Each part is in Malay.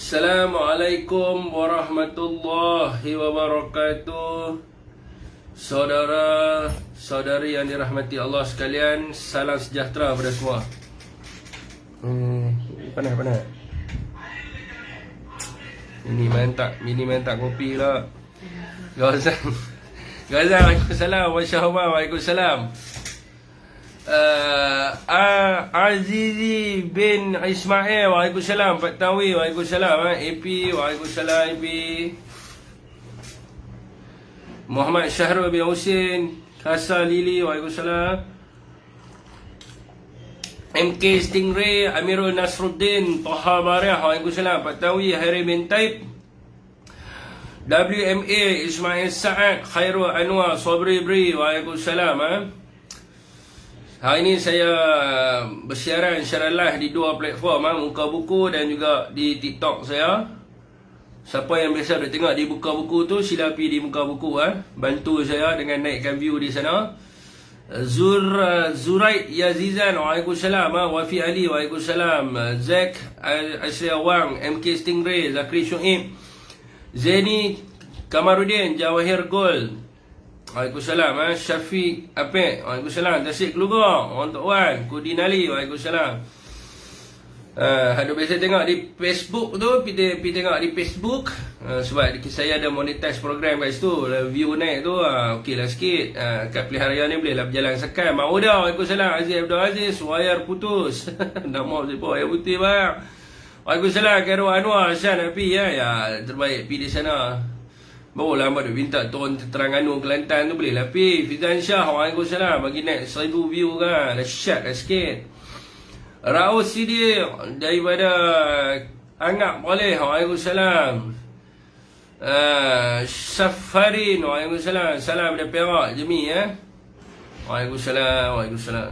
Assalamualaikum warahmatullahi wabarakatuh. Saudara-saudari yang dirahmati Allah sekalian, salam sejahtera kepada semua. Panas. Ini main tak kopi lah. Gazan, Waalaikumsalam. Masya Allah, Waalaikumsalam. Azizi bin Ismail, Waalaikumsalam. Pak Tawi, Waalaikumsalam. AP, Waalaikumsalam AP. Muhammad Syahrul bin Husin, Kasa Lili, Waalaikumsalam. MK Stingray, Amirul Nasruddin, Taha Mariah, Waalaikumsalam. Pak Tawi, Hairi bin Taib. WMA, Ismail Sa'ad, Khairul Anwar, Sobri Bri, Waalaikumsalam. Hari ini saya bersiaran secara live di dua platform, Muka Buku dan juga di TikTok saya. Siapa yang biasa nak tengok di Muka Buku tu, sila pergi di Muka Buku, bantu saya dengan naikkan view di sana. Zuraid Yazizan, Waalaikumsalam. Wafi Ali, Waalaikumsalam. Zack Asria Wang, MK Stingray, Zakri Shu'ib, Zaini Kamarudin, Jawahir Gold, Waalaikumsalam. Syafiq Apek, Waalaikumsalam. Tasik Kelugar, orang Tok Wan, Kudin Ali, Waalaikumsalam. Ada biasa tengok di Facebook tu, pergi tengok di Facebook, sebab saya ada monetize program kat situ. View naik tu, okey lah sikit. Kat Peliharaya ni boleh lah berjalan sekan. Mak Uda, Waalaikumsalam. Aziz Abdul Aziz, Wayar Putus. Nama siapa, Wayar Putih bang. Waalaikumsalam. Khairul Anwar, Syan Api, ya terbaik pergi di sana. Barulah hamba duk minta turun Terengganu Kelantan tu, boleh lah pergi. Fizan Shah, Waalaikumsalam. Bagi naik 1000 view kan, dahsyat lah sikit. Raus Sidir daripada Angap boleh, Waalaikumsalam. Safarin, Waalaikumsalam. Salam daripada Perak, Jemi Waalaikumsalam.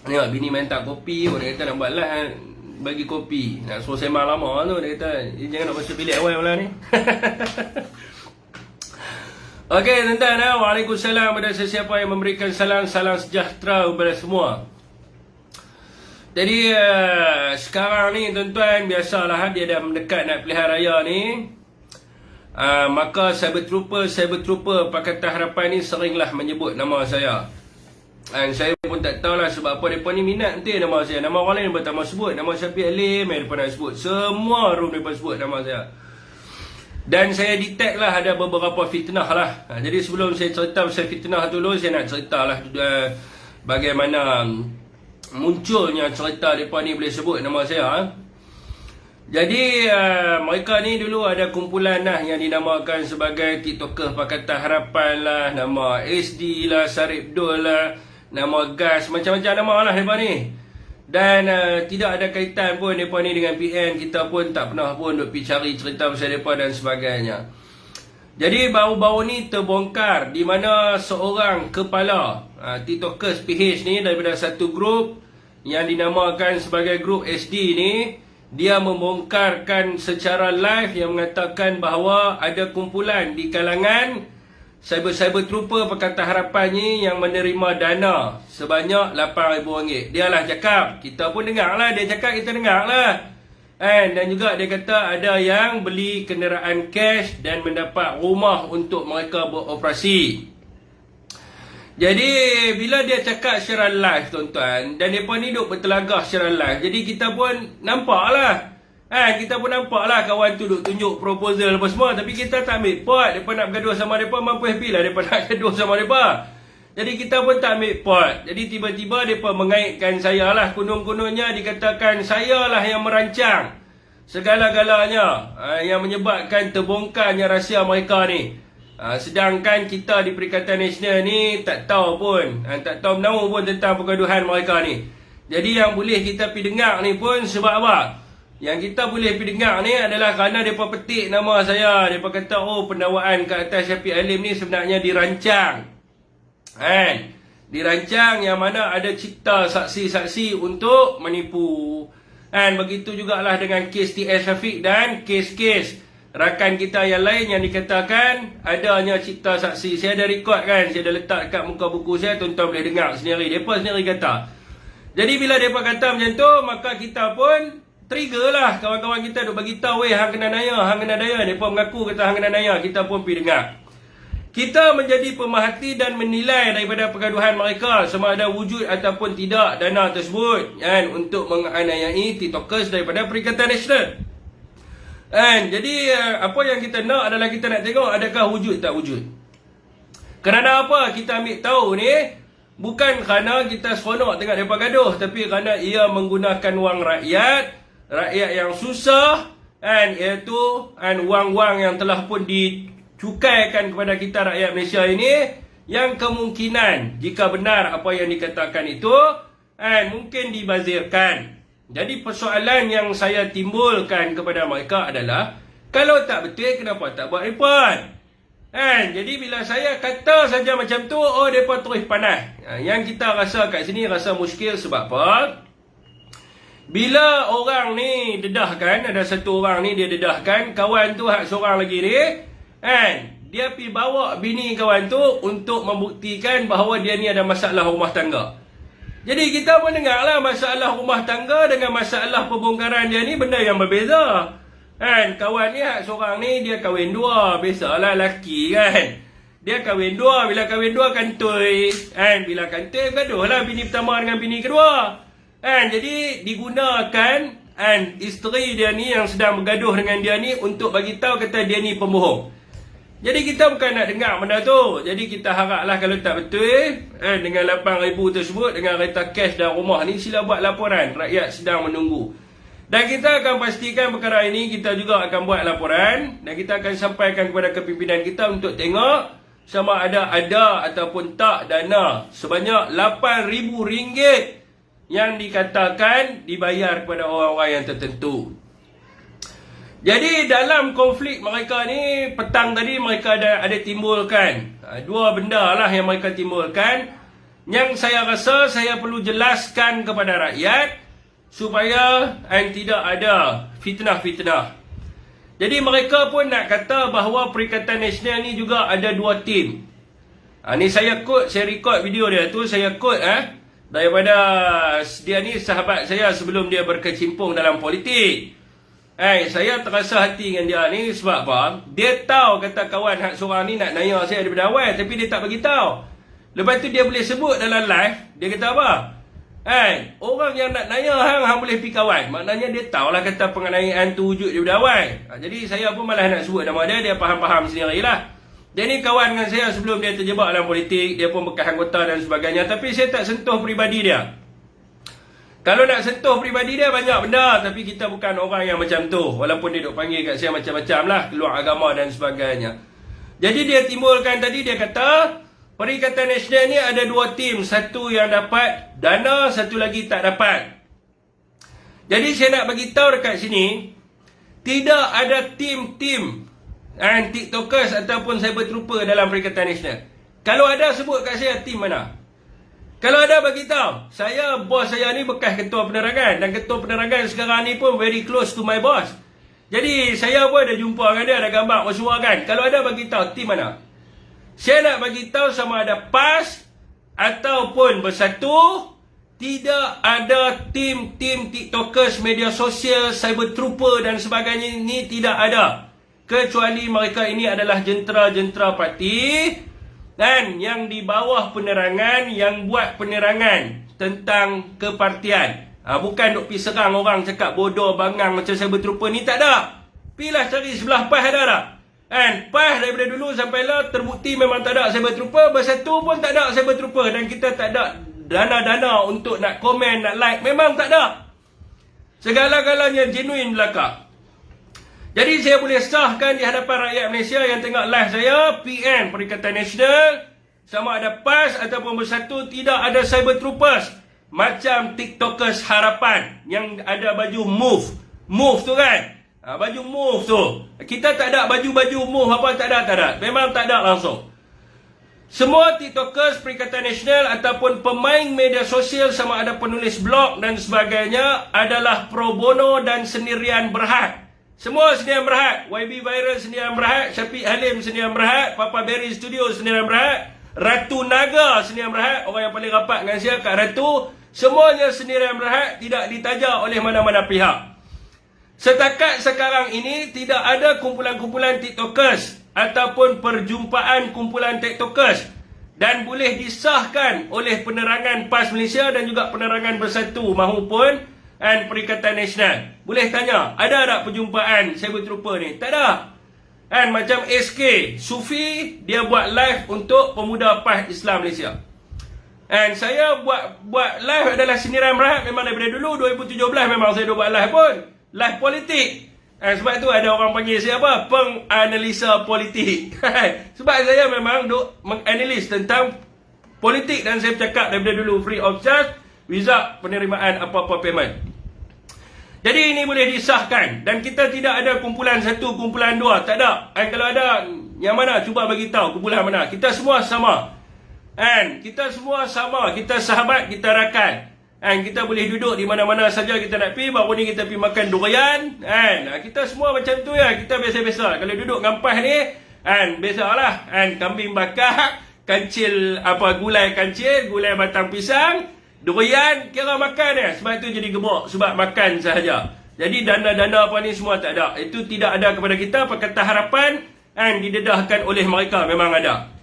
Ni bini main tak kopi, dia kata nak buat live bagi kopi. Nak suruh sembang lama tu, dia kata jangan nak masuk bilik awal pula ni. Okey tuan-tuan, Waalaikumsalam kepada sesiapa yang memberikan salam sejahtera kepada semua. Jadi sekarang ni tuan-tuan, biasalah dia dah mendekat nak pilihan raya ni. Maka Cyber Trooper Pakatan Harapan ni seringlah menyebut nama saya. Dan saya pun tak tahulah sebab apa mereka ni minat nanti nama saya. Nama orang lain mereka tak mahu sebut. Nama Syafiq Alim mereka nak sebut. Semua room mereka sebut nama saya. Dan saya detect lah ada beberapa fitnah lah. Jadi sebelum saya cerita pasal fitnah dulu, saya nak cerita lah bagaimana munculnya cerita mereka ni boleh sebut nama saya. Jadi mereka ni dulu ada kumpulan lah yang dinamakan sebagai TikToker Pakatan Harapan lah. Nama SD lah, Sarip Dul lah, nama Gas, macam-macam nama lah mereka ni. Dan tidak ada kaitan pun mereka ni dengan PN. Kita pun tak pernah pun duk pergi cari cerita pasal mereka dan sebagainya. Jadi baru-baru ni terbongkar di mana seorang kepala TikTokers PH ni daripada satu grup yang dinamakan sebagai grup SD ni, dia membongkarkan secara live yang mengatakan bahawa ada kumpulan di kalangan Cyber Trooper Pakatan Harapan ni yang menerima dana sebanyak RM8,000. Dia lah cakap, kita pun dengar lah, dia cakap kita dengar lah. Dan juga dia kata ada yang beli kenderaan cash dan mendapat rumah untuk mereka beroperasi. Jadi bila dia cakap secara live tuan-tuan, dan mereka ni duk bertelagah secara live, jadi kita pun nampak lah. Kita pun nampak lah kawan tu duk tunjuk proposal apa semua. Tapi kita tak ambil pot. Mereka nak bergaduh sama mereka, mampu happy lah mereka nak gaduh sama mereka. Jadi kita pun tak ambil pot. Jadi tiba-tiba mereka mengaitkan saya lah. Kunung-kunungnya dikatakan saya lah yang merancang segala-galanya yang menyebabkan terbongkarnya rahsia mereka ni. Sedangkan kita di Perikatan Nasional ni tak tahu pun, tak tahu menahu pun tentang pergaduhan mereka ni. Jadi yang boleh kita pergi dengar ni pun sebab apa? Yang kita boleh pergi dengar ni adalah kerana mereka petik nama saya. Mereka kata, pendakwaan ke atas Syafiq Alim ni sebenarnya dirancang. Dirancang yang mana ada cipta saksi-saksi untuk menipu. Begitu jugalah dengan kes TS Syafiq dan kes-kes rakan kita yang lain yang dikatakan adanya cipta saksi. Saya ada record kan, saya ada letak kat muka buku saya, tuan-tuan boleh dengar sendiri. Mereka sendiri kata. Jadi bila mereka kata macam tu, maka kita pun trigger lah kawan-kawan kita duk bagi tahu, hang kena daya, hang kena daya. Depa mengaku kata hang kena daya, kita pun pergi dengar. Kita menjadi pemerhati dan menilai daripada pergaduhan mereka sama ada wujud ataupun tidak dana tersebut kan, untuk menganiayai TikTokers daripada Perikatan Nasional. Jadi apa yang kita nak adalah kita nak tengok adakah wujud tak wujud. Kerana apa kita ambil tahu ni? Bukan kerana kita seronok tengok mereka gaduh, tapi kerana ia menggunakan wang rakyat yang susah, iaitu wang-wang yang telah pun dicukaikan kepada kita rakyat Malaysia ini, yang kemungkinan jika benar apa yang dikatakan itu mungkin dibazirkan. Jadi persoalan yang saya timbulkan kepada mereka adalah, kalau tak betul kenapa tak buat report? Jadi bila saya kata saja macam tu, mereka terus panas. Yang kita rasa kat sini rasa muskil sebab apa? Bila orang ni dedahkan, ada satu orang ni dia dedahkan, kawan tu hak seorang lagi ni, dia pergi bawa bini kawan tu untuk membuktikan bahawa dia ni ada masalah rumah tangga. Jadi kita pun dengar lah, masalah rumah tangga dengan masalah pembongkaran dia ni benda yang berbeza. Kawan ni seorang ni dia kahwin dua, biasalah lelaki kan. Dia kahwin dua, bila kahwin dua kantoi. Bila kantoi gaduh lah bini pertama dengan bini kedua. Jadi digunakan isteri dia ni yang sedang bergaduh dengan dia ni untuk bagi tahu kata dia ni pembohong. Jadi kita bukan nak dengar benda tu. Jadi kita haraplah kalau tak betul dengan 8,000 tersebut, dengan kereta cash dan rumah ni, sila buat laporan. Rakyat sedang menunggu. Dan kita akan pastikan perkara ini, kita juga akan buat laporan dan kita akan sampaikan kepada kepimpinan kita untuk tengok sama ada ataupun tak dana sebanyak RM8,000 yang dikatakan dibayar kepada orang-orang yang tertentu. Jadi dalam konflik mereka ni, petang tadi mereka ada timbulkan dua benda lah yang mereka timbulkan, yang saya rasa saya perlu jelaskan kepada rakyat supaya tidak ada fitnah-fitnah. Jadi mereka pun nak kata bahawa Perikatan Nasional ni juga ada dua tim. Ni saya record video dia tu, saya quote daripada dia ni sahabat saya sebelum dia berkecimpung dalam politik. Saya terasa hati dengan dia ni sebab apa? Dia tahu kata kawan hak seorang ni nak naya saya daripada awal, tapi dia tak bagi tahu. Lepas tu dia boleh sebut dalam live, dia kata apa? Orang yang nak naya hang boleh pergi kawan. Maknanya dia tahulah kata penganiayaan tu wujud daripada awal. Jadi saya pun malah nak sebut nama dia, dia faham-faham sendirilah. Dia ni kawan dengan saya sebelum dia terjebak dalam politik, dia pun bekas anggota dan sebagainya, tapi saya tak sentuh peribadi dia. Kalau nak sentuh peribadi dia banyak benda, tapi kita bukan orang yang macam tu. Walaupun dia duk panggil kat saya macam-macam lah, keluar agama dan sebagainya. Jadi dia timbulkan tadi, dia kata Perikatan Nasional ni ada dua tim, satu yang dapat dana, satu lagi tak dapat. Jadi saya nak bagi tahu dekat sini, tidak ada tim-tim TikTokers ataupun cyber trooper dalam Perikatan Nasional. Kalau ada, sebut kat saya tim mana. Kalau ada, bagi tahu. Bos saya ni bekas ketua penerangan, dan ketua penerangan sekarang ni pun very close to my boss. Jadi saya pun ada jumpa dengan dia, ada gambar bersuara kan. Kalau ada, bagi tahu tim mana. Saya nak bagi tahu sama ada PAS ataupun Bersatu, tidak ada tim-tim TikTokers, media sosial, cyber trooper dan sebagainya ini tidak ada. Kecuali mereka ini adalah jentera-jentera parti dan yang di bawah penerangan, yang buat penerangan tentang kepartian. Bukan duk pergi serang orang cakap bodoh bangang macam cyber trooper ni, tak ada. Pilah cari sebelah PAS ada tak? PAS daripada dulu sampai lah terbukti memang tak ada cyber trooper. Bersatu pun tak ada cyber trooper, dan kita tak ada dana-dana untuk nak komen, nak like, memang tak ada. Segala-galanya genuine belaka. Jadi saya boleh sahkan di hadapan rakyat Malaysia yang tengok live saya, PN Perikatan Nasional, sama ada PAS ataupun Bersatu, tidak ada cyber troopers macam TikTokers harapan yang ada baju move tu kan. Baju move tu, kita tak ada baju-baju move apa, tak ada. Memang tak ada langsung. Semua TikTokers Perikatan Nasional ataupun pemain media sosial, sama ada penulis blog dan sebagainya, adalah pro bono dan sendirian berhad. Semua sendirian berhad. YB Viral sendirian berhad, Syafiq Halim sendirian berhad, Papa Berry Studio sendirian berhad, Ratu Naga sendirian berhad, orang yang paling rapat dengan saya Kak Ratu, semuanya sendirian berhad, tidak ditaja oleh mana-mana pihak. Setakat sekarang ini tidak ada kumpulan-kumpulan TikTokers ataupun perjumpaan kumpulan TikTokers dan boleh disahkan oleh penerangan PAS Malaysia dan juga penerangan Bersatu mahupun Perikatan Nasional. Boleh tanya, ada tak perjumpaan Cyber Trooper ni? Tak ada. Macam SK Sufi, dia buat live untuk pemuda PAS Islam Malaysia. Saya buat live adalah sindiran Berhad memang daripada dulu. 2017 memang saya dah buat live pun. Live politik. Sebab tu ada orang panggil saya apa? Penganalisa politik. Sebab saya memang duk menganalisis tentang politik dan saya bercakap daripada dulu free of charge without penerimaan apa-apa payment. Jadi ini boleh disahkan dan kita tidak ada kumpulan 1, kumpulan 2, tak ada. Kalau ada yang mana cuba bagi tahu kumpulan mana. Kita semua sama. Kita semua sama, kita sahabat, kita rakan. Kita boleh duduk di mana-mana saja kita nak pergi. Baru ni kita pergi makan durian. Kita semua macam tu ya. Kita biasa-biasa. Kalau duduk ngampas ni, biasalah. Kambing bakar, kancil, gulai kancil, gulai batang pisang, durian, kira makan ya. Sebab tu jadi gemuk. Sebab makan sahaja. Jadi dana-dana apa ni semua tak ada. Itu tidak ada kepada kita. Pakatan Harapan didedahkan oleh mereka. Memang ada.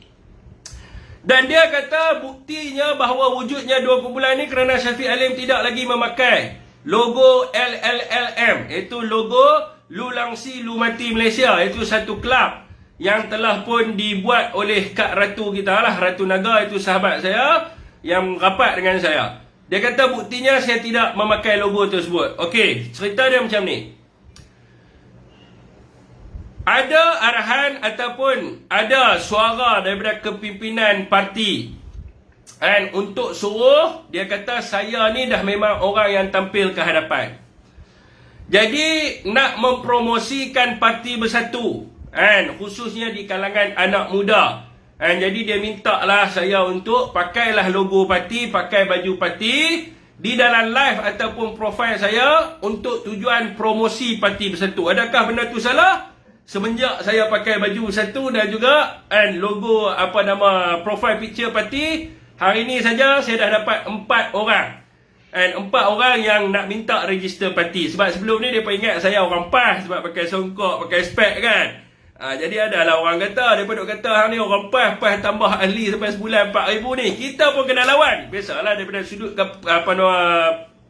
Dan dia kata buktinya bahawa wujudnya dua kumpulan ini kerana Syafiq Alim tidak lagi memakai logo LLLM. Itu logo Lu Langsi Lu Mati Malaysia. Itu satu kelab yang telah pun dibuat oleh Kak Ratu kita lah. Ratu Naga itu sahabat saya yang rapat dengan saya. Dia kata buktinya saya tidak memakai logo tersebut. Okey, cerita dia macam ni. Ada arahan ataupun ada suara daripada kepimpinan parti untuk suruh, dia kata saya ni dah memang orang yang tampil ke hadapan. Jadi nak mempromosikan Parti Bersatu, khususnya di kalangan anak muda. Jadi dia minta lah saya untuk pakailah logo parti, pakai baju parti di dalam live ataupun profil saya untuk tujuan promosi Parti Bersatu. Adakah benda tu salah? Semenjak saya pakai baju satu dan juga logo profile picture parti, hari ini saja saya dah dapat 4 orang. 4 orang yang nak minta register parti. Sebab sebelum ni mereka ingat saya orang PAS sebab pakai songkok, pakai spek kan. Jadi adalah orang kata, mereka duk kata hang ni orang PAS tambah ahli sampai sebulan 4,000 ni. Kita pun kena lawan. Biasalah daripada sudut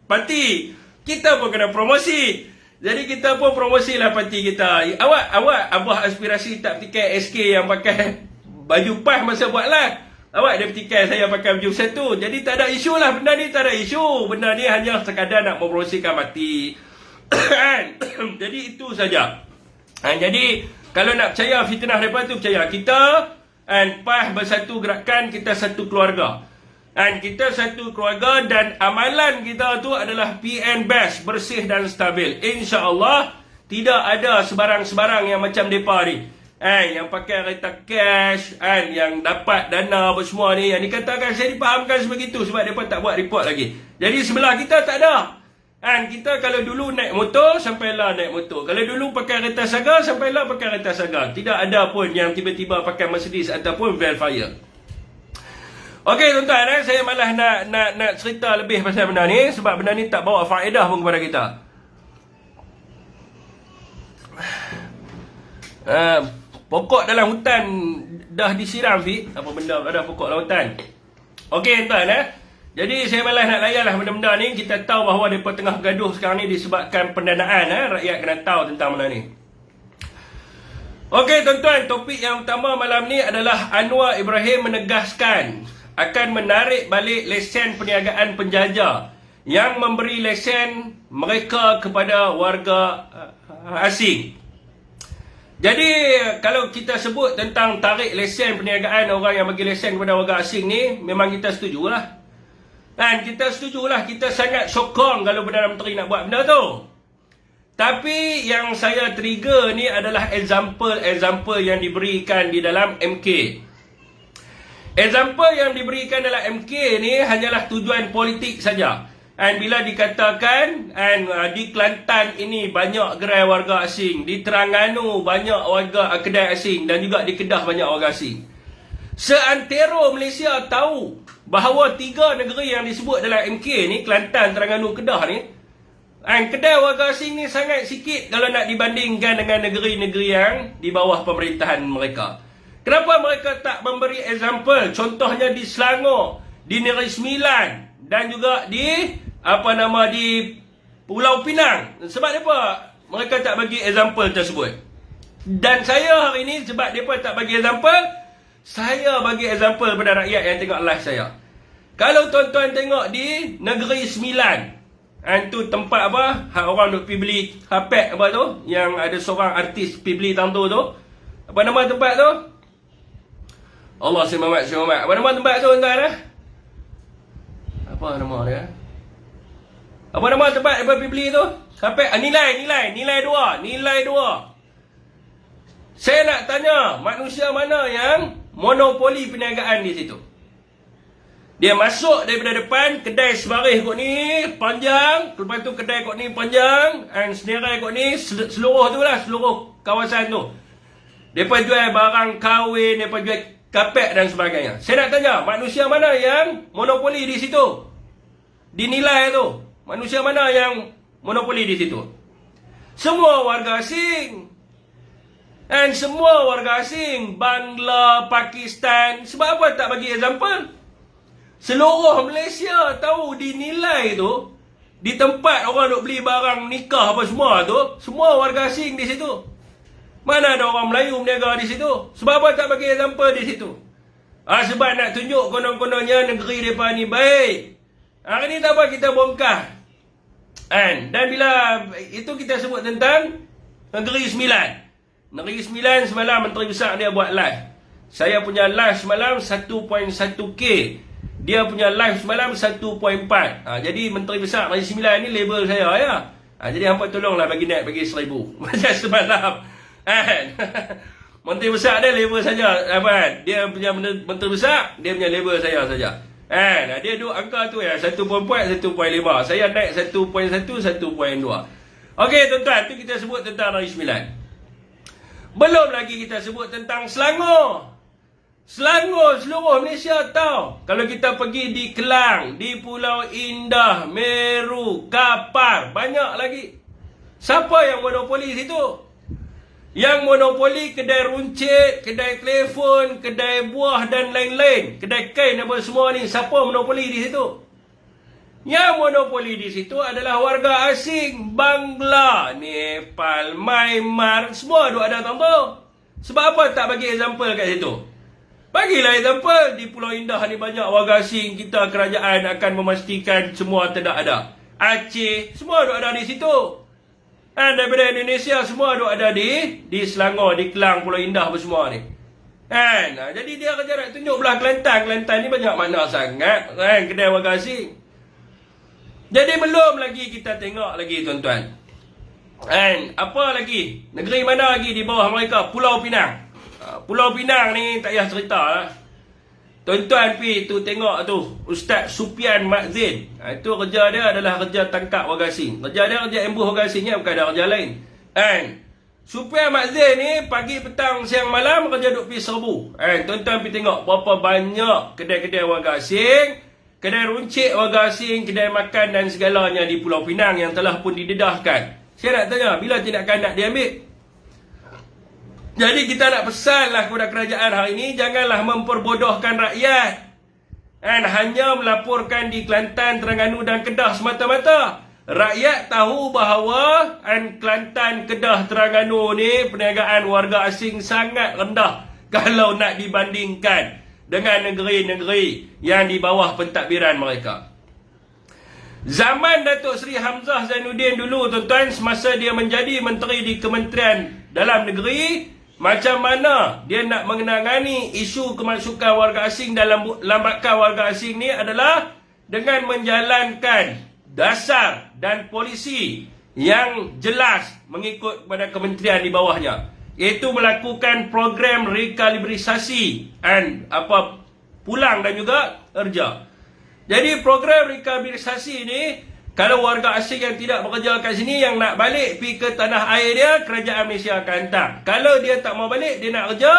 parti. Kita pun kena promosi. Jadi kita pun promosilah parti kita. Awak abah aspirasi tak petikai SK yang pakai baju PAS masa buat live. Awak dia petikai saya pakai baju satu. Jadi tak ada isu lah. Benda ni tak ada isu. Benda ni hanya sekadar nak mempromosikan parti. Jadi itu saja. Jadi kalau nak percaya fitnah daripada tu, percaya. Kita PAS Bersatu Gerakan, kita satu keluarga. Kita satu keluarga dan amalan kita tu adalah PN Best, bersih dan stabil. InsyaAllah tidak ada sebarang-sebarang yang macam mereka ni. Yang pakai kereta cash, yang dapat dana apa semua ni. Yang dikatakan saya dipahamkan sebegitu sebab mereka tak buat report lagi. Jadi sebelah kita tak ada. Kita kalau dulu naik motor, sampailah naik motor. Kalau dulu pakai kereta saga, sampailah pakai kereta saga. Tidak ada pun yang tiba-tiba pakai Mercedes ataupun Velfire. Okey tuan-tuan, saya malah nak cerita lebih pasal benda ni sebab benda ni tak bawa faedah pun kepada kita. Pokok dalam hutan dah disiram, Fik. Apa benda ada pokok dalam hutan? Okey tuan-tuan, jadi saya malah nak layanlah benda-benda ni. Kita tahu bahawa mereka tengah bergaduh sekarang ni disebabkan pendanaan. Rakyat kena tahu tentang benda ni. Okey tuan-tuan, topik yang pertama malam ni adalah Anwar Ibrahim menegaskan akan menarik balik lesen perniagaan penjajah yang memberi lesen mereka kepada warga asing. Jadi kalau kita sebut tentang tarik lesen perniagaan orang yang bagi lesen kepada warga asing ni, memang kita setujulah. Kita setujulah, kita sangat sokong kalau Perdana Menteri nak buat benda tu. Tapi yang saya trigger ni adalah example yang diberikan di dalam MK. Example yang diberikan dalam MK ni hanyalah tujuan politik saja. Bila dikatakan di Kelantan ini banyak gerai warga asing, di Terengganu banyak warga kedai asing dan juga di Kedah banyak warga asing. Seantero Malaysia tahu bahawa 3 negeri yang disebut dalam MK ni, Kelantan, Terengganu, Kedah ni, Kedai warga asing ni sangat sikit kalau nak dibandingkan dengan negeri-negeri yang di bawah pemerintahan mereka. Kenapa mereka tak memberi example? Contohnya di Selangor, di Negeri Sembilan dan juga di Pulau Pinang. Sebab apa mereka tak bagi example tersebut? Dan saya hari ini sebab mereka tak bagi example, saya bagi example kepada rakyat yang tengok live saya. Kalau tuan-tuan tengok di Negeri Sembilan, itu tempat hak orang duk pergi beli hapek tu, yang ada seorang artis pergi beli tang tu. Apa nama tempat tu? Allah selamat. Apa nama tempat tu tuan-tuan? Apa nama dia? Apa nama tempat dia pergi beli tu? Hapek, nilai 2. Saya nak tanya, manusia mana yang monopoli perniagaan di situ? Dia masuk daripada depan, kedai sebaris kot ni panjang, lepas tu kedai kot ni panjang, dan senerai kot ni, seluruh tu lah, seluruh kawasan tu. Mereka jual barang kahwin, mereka jual kapek dan sebagainya. Saya nak tanya, manusia mana yang monopoli di situ? Dinilai tu, manusia mana yang monopoli di situ? Semua warga asing. Dan semua warga asing, Bangla, Pakistan. Sebab apa tak bagi example? Seluruh Malaysia tahu dinilai tu, di tempat orang duk beli barang nikah apa semua tu, semua warga asing di situ. Mana ada orang Melayu berniaga di situ? Sebab apa tak bagi example di situ? Sebab nak tunjuk konon-kononnya negeri mereka ni baik. Hari ni tak apa kita bongkar. Dan bila itu kita sebut tentang Negeri Sembilan. Negeri Sembilan semalam Menteri Besar dia buat live. Saya punya live semalam 1.1K. Dia punya live semalam 1.4. Jadi Menteri Besar Negeri Sembilan ni label saya ya. Jadi hampa tolonglah bagi naik bagi 1,000. Macam semalam. Menteri Besar dia label saja. Dia punya Menteri Besar, dia punya label saya saja. Dia duduk angka tu ya, 1.4, 1.5. Saya naik 1.1, 1.2. Okey tuan-tuan, tu kita sebut tentang Negeri Sembilan. Belum lagi kita sebut tentang Selangor. Selangor seluruh Malaysia tahu. Kalau kita pergi di Kelang, di Pulau Indah, Meru, Kapar, banyak lagi. Siapa yang monopoli situ? Yang monopoli kedai runcit, kedai telefon, kedai buah dan lain-lain. Kedai kain apa semua ni. Siapa monopoli di situ? Yang monopoli di situ adalah warga asing. Bangla, Nepal, Myanmar, semua duk ada tahu. Sebab apa tak bagi example kat situ? Bagilah example. Di Pulau Indah ni banyak warga asing. Kita kerajaan akan memastikan semua tidak ada. Aceh, semua duk ada di situ. Daripada Indonesia semua duk ada di Selangor, di Kelang, Pulau Indah apa semua ni. Jadi dia kerja nak tunjuk belah Kelantan. Kelantan ni banyak makna sangat. Kedai warga asing. Jadi belum lagi kita tengok lagi tuan-tuan. Apa lagi? Negeri mana lagi di bawah mereka? Pulau Pinang. Pulau Pinang ni tak payah cerita lah. Tuan-tuan pergi tu tengok tu Ustaz Supian Matzin. Itu kerja dia adalah kerja tangkap warga asing. Kerja dia kerja ambush warga asingnya, bukan ada kerja lain. Supian Matzin ni pagi, petang, siang, malam kerja duk pergi serbu. Tuan-tuan pergi tengok berapa banyak kedai-kedai warga asing, kedai runcit warga asing, kedai makan dan segalanya di Pulau Pinang yang telah pun didedahkan. Saya nak tanya, bila tindakan nak diambil? Jadi kita nak pesanlah kepada kerajaan hari ini, janganlah memperbodohkan rakyat. Hanya melaporkan di Kelantan, Terengganu dan Kedah semata-mata. Rakyat tahu bahawa Kelantan, Kedah, Terengganu ni perniagaan warga asing sangat rendah kalau nak dibandingkan dengan negeri-negeri yang di bawah pentadbiran mereka. Zaman Datuk Seri Hamzah Zainuddin dulu tuan-tuan, semasa dia menjadi menteri di Kementerian Dalam Negeri, macam mana dia nak menangani isu kemasukan warga asing dalam lambakan warga asing ni adalah dengan menjalankan dasar dan polisi yang jelas mengikut pada kementerian di bawahnya, iaitu melakukan program rekalibrisasi pulang dan juga kerja. Jadi program rekalibrisasi ni, kalau warga asing yang tidak bekerja kat sini yang nak balik pergi ke tanah air dia, kerajaan Malaysia akan hantar. Kalau dia tak mau balik, dia nak kerja,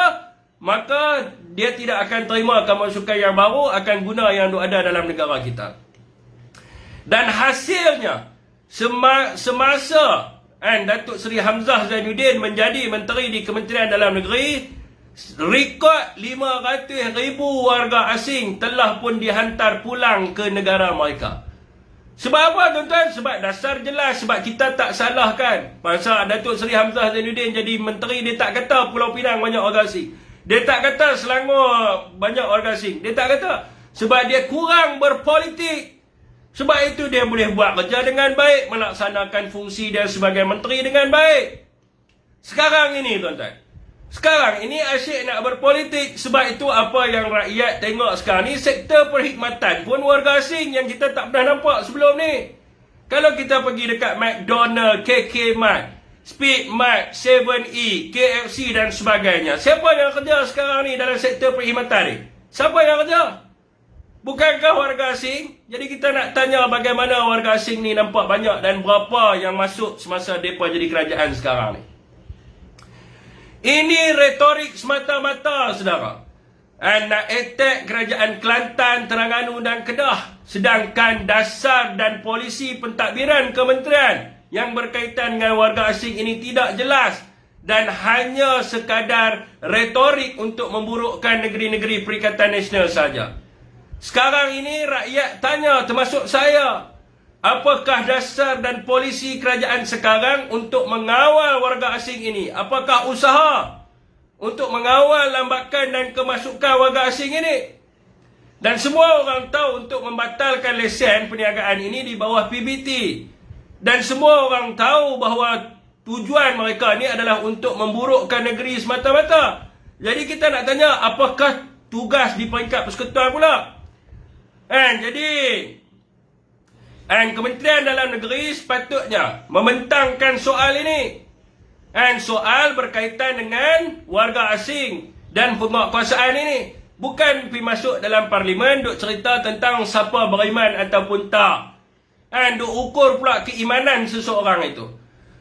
maka dia tidak akan terima kemasukan yang baru, akan guna yang ada dalam negara kita. Dan hasilnya, semasa Datuk Seri Hamzah Zainuddin menjadi Menteri di Kementerian Dalam Negeri, rekod 500,000 warga asing telah pun dihantar pulang ke negara mereka. Sebab apa tuan-tuan? Sebab dasar jelas, sebab kita tak salahkan. Masa Datuk Seri Hamzah Zainuddin jadi menteri, dia tak kata Pulau Pinang banyak warga asing. Dia tak kata Selangor banyak warga asing. Dia tak kata. Sebab dia kurang berpolitik. Sebab itu dia boleh buat kerja dengan baik, melaksanakan fungsi dia sebagai menteri dengan baik. Sekarang ini tuan-tuan, sekarang ini asyik nak berpolitik. Sebab itu apa yang rakyat tengok sekarang ni, sektor perkhidmatan pun warga asing yang kita tak pernah nampak sebelum ni. Kalau kita pergi dekat McDonald, KK Mart, Speed Mart, 7E, KFC dan sebagainya, siapa yang kerja sekarang ni dalam sektor perkhidmatan ni? Siapa yang kerja? Bukankah warga asing? Jadi kita nak tanya bagaimana warga asing ni nampak banyak dan berapa yang masuk semasa mereka jadi kerajaan sekarang ni. Ini retorik semata-mata, saudara. Nak attack kerajaan Kelantan, Terengganu dan Kedah. Sedangkan dasar dan polisi pentadbiran kementerian yang berkaitan dengan warga asing ini tidak jelas. Dan hanya sekadar retorik untuk memburukkan negeri-negeri Perikatan Nasional saja. Sekarang ini rakyat tanya, termasuk saya, apakah dasar dan polisi kerajaan sekarang untuk mengawal warga asing ini? Apakah usaha untuk mengawal lambakan dan kemasukan warga asing ini? Dan semua orang tahu untuk membatalkan lesen perniagaan ini di bawah PBT. Dan semua orang tahu bahawa tujuan mereka ini adalah untuk memburukkan negeri semata-mata. Jadi kita nak tanya, apakah tugas di peringkat persekutuan pula? Jadi Kementerian Dalam Negeri sepatutnya membentangkan soal ini. Soal berkaitan dengan warga asing dan penguatkuasaan ini. Bukan pergi masuk dalam parlimen duk cerita tentang siapa beriman ataupun tak. Duk ukur pula keimanan seseorang itu.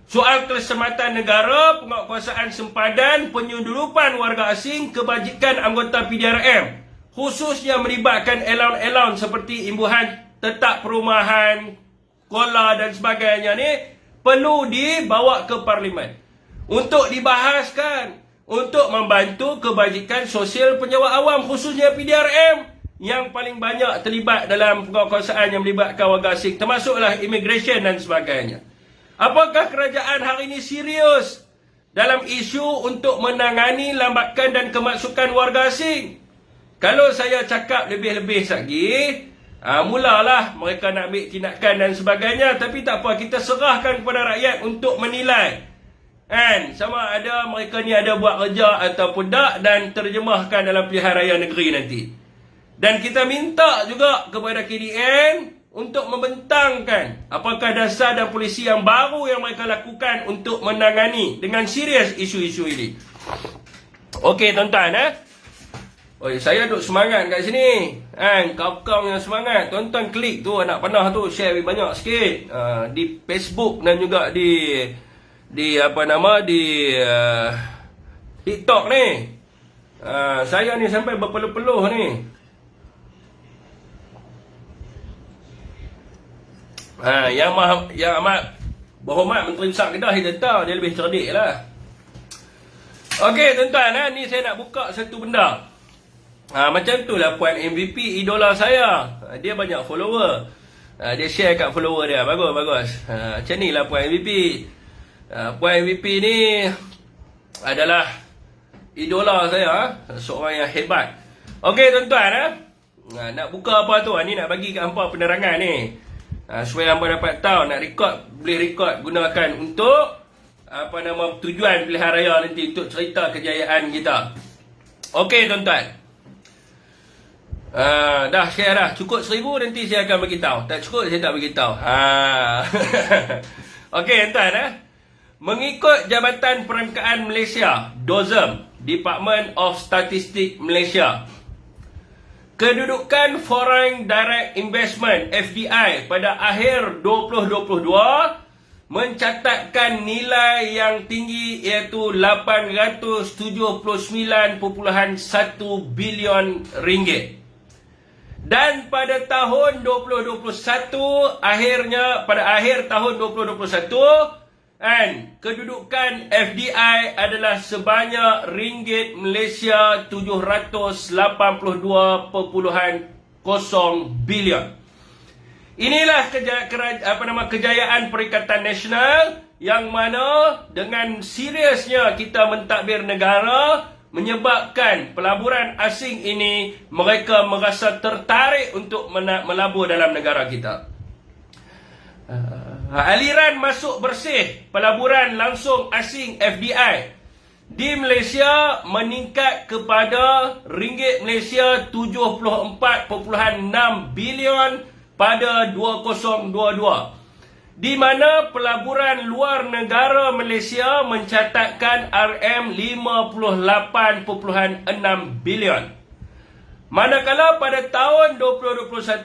Soal keselamatan negara, penguatkuasaan sempadan, penyelundupan warga asing, kebajikan anggota PDRM. Khususnya melibatkan allowance seperti imbuhan tetap perumahan, sekolah dan sebagainya ni perlu dibawa ke parlimen untuk dibahaskan, untuk membantu kebajikan sosial penyewa awam, khususnya PDRM yang paling banyak terlibat dalam penguatkuasaan yang melibatkan warga asing, termasuklah immigration dan sebagainya. Apakah kerajaan hari ini serius dalam isu untuk menangani lambakan dan kemasukan warga asing? Kalau saya cakap lebih-lebih lagi, mulalah mereka nak ambil tindakan dan sebagainya. Tapi tak apa, kita serahkan kepada rakyat untuk menilai. Sama ada mereka ni ada buat kerja ataupun tak, dan terjemahkan dalam pilihan raya negeri nanti. Dan kita minta juga kepada KDN untuk membentangkan apakah dasar dan polisi yang baru yang mereka lakukan untuk menangani dengan serius isu-isu ini. Okey tuan-tuan, saya duk semangat kat sini. Kawan-kawan yang semangat, tuan-tuan klik tu anak panah tu, share banyak sikit di Facebook dan juga di TikTok ni. Saya ni sampai berpeluh-peluh ni. Yang amat berhormat Menteri Besar Kedah, dia tahu dia lebih cerdik lah. Okey tuan-tuan, ni saya nak buka satu benda. Macam tu lah Puan MVP, idola saya. Dia banyak follower. Dia share kat follower dia. Bagus. Macam ni lah Puan MVP. Puan MVP ni adalah idola saya. Seorang yang hebat. Okey tuan-tuan, nak buka apa tu? Ni nak bagi kat hampa penerangan ni. Supaya hampa dapat tahu, nak record, boleh record, gunakan untuk tujuan pilihan raya nanti, untuk cerita kejayaan kita. Okey tuan-tuan, dah share dah. Cukup 1000 nanti saya akan beritahu. Tak cukup saya tak beritahu. Okey tuan-tuan, mengikut Jabatan Perangkaan Malaysia, DOSM, Department of Statistics Malaysia, kedudukan Foreign Direct Investment (FDI) pada akhir 2022 mencatatkan nilai yang tinggi, iaitu 879.1 bilion ringgit. Dan pada tahun 2021, pada akhir tahun 2021, kedudukan FDI adalah sebanyak ringgit Malaysia 782.0 bilion. Inilah kejayaan Perikatan Nasional yang mana dengan seriusnya kita mentadbir negara menyebabkan pelaburan asing ini mereka merasa tertarik untuk melabur dalam negara kita. Aliran masuk bersih pelaburan langsung asing FDI di Malaysia meningkat kepada ringgit Malaysia 74.6 bilion pada 2022, di mana pelaburan luar negara Malaysia mencatatkan RM58.6 bilion. Manakala pada tahun 2021,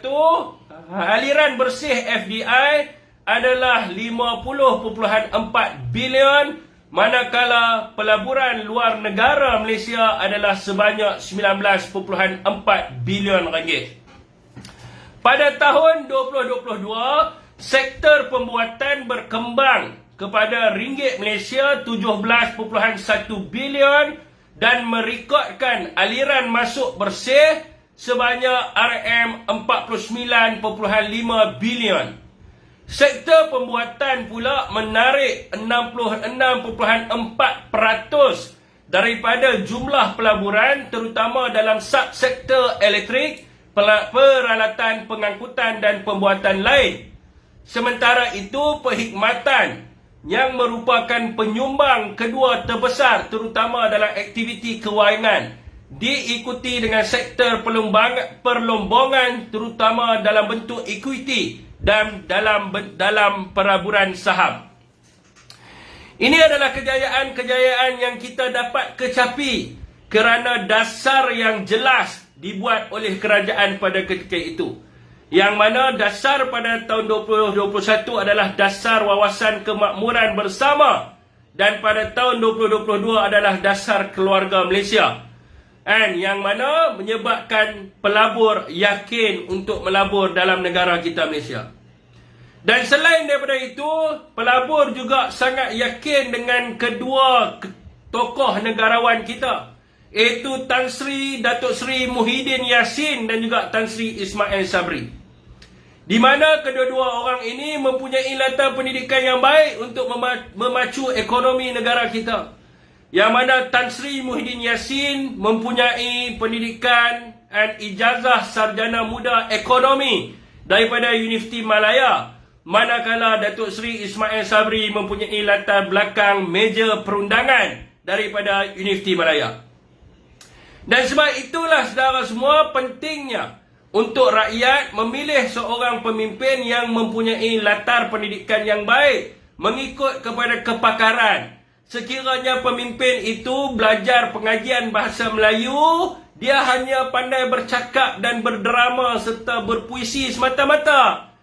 aliran bersih FDI adalah 50.4 bilion, manakala pelaburan luar negara Malaysia adalah sebanyak 19.4 bilion ringgit. Pada tahun 2022, sektor pembuatan berkembang kepada ringgit Malaysia 17.1 bilion dan merekodkan aliran masuk bersih sebanyak RM49.5 bilion. Sektor pembuatan pula menarik 66.4% daripada jumlah pelaburan, terutama dalam subsektor elektrik, peralatan pengangkutan dan pembuatan lain. Sementara itu, perkhidmatan yang merupakan penyumbang kedua terbesar terutama dalam aktiviti kewangan diikuti dengan sektor perlombongan terutama dalam bentuk equity dan dalam pelaburan saham. Ini adalah kejayaan yang kita dapat kecapi kerana dasar yang jelas dibuat oleh kerajaan pada ketika itu. Yang mana dasar pada tahun 2021 adalah dasar wawasan kemakmuran bersama dan pada tahun 2022 adalah dasar keluarga Malaysia. Yang mana menyebabkan pelabur yakin untuk melabur dalam negara kita Malaysia. Dan selain daripada itu, pelabur juga sangat yakin dengan kedua tokoh negarawan kita, iaitu Tan Sri Datuk Seri Muhyiddin Yassin dan juga Tan Sri Ismail Sabri. Di mana kedua-dua orang ini mempunyai latar pendidikan yang baik untuk memacu ekonomi negara kita. Yang mana Tan Sri Muhyiddin Yassin mempunyai pendidikan dan ijazah sarjana muda ekonomi daripada Universiti Malaya. Manakala Datuk Seri Ismail Sabri mempunyai latar belakang meja perundangan daripada Universiti Malaya. Dan sebab itulah saudara semua, pentingnya untuk rakyat memilih seorang pemimpin yang mempunyai latar pendidikan yang baik, mengikut kepada kepakaran. Sekiranya pemimpin itu belajar pengajian bahasa Melayu, dia hanya pandai bercakap dan berdrama serta berpuisi semata-mata.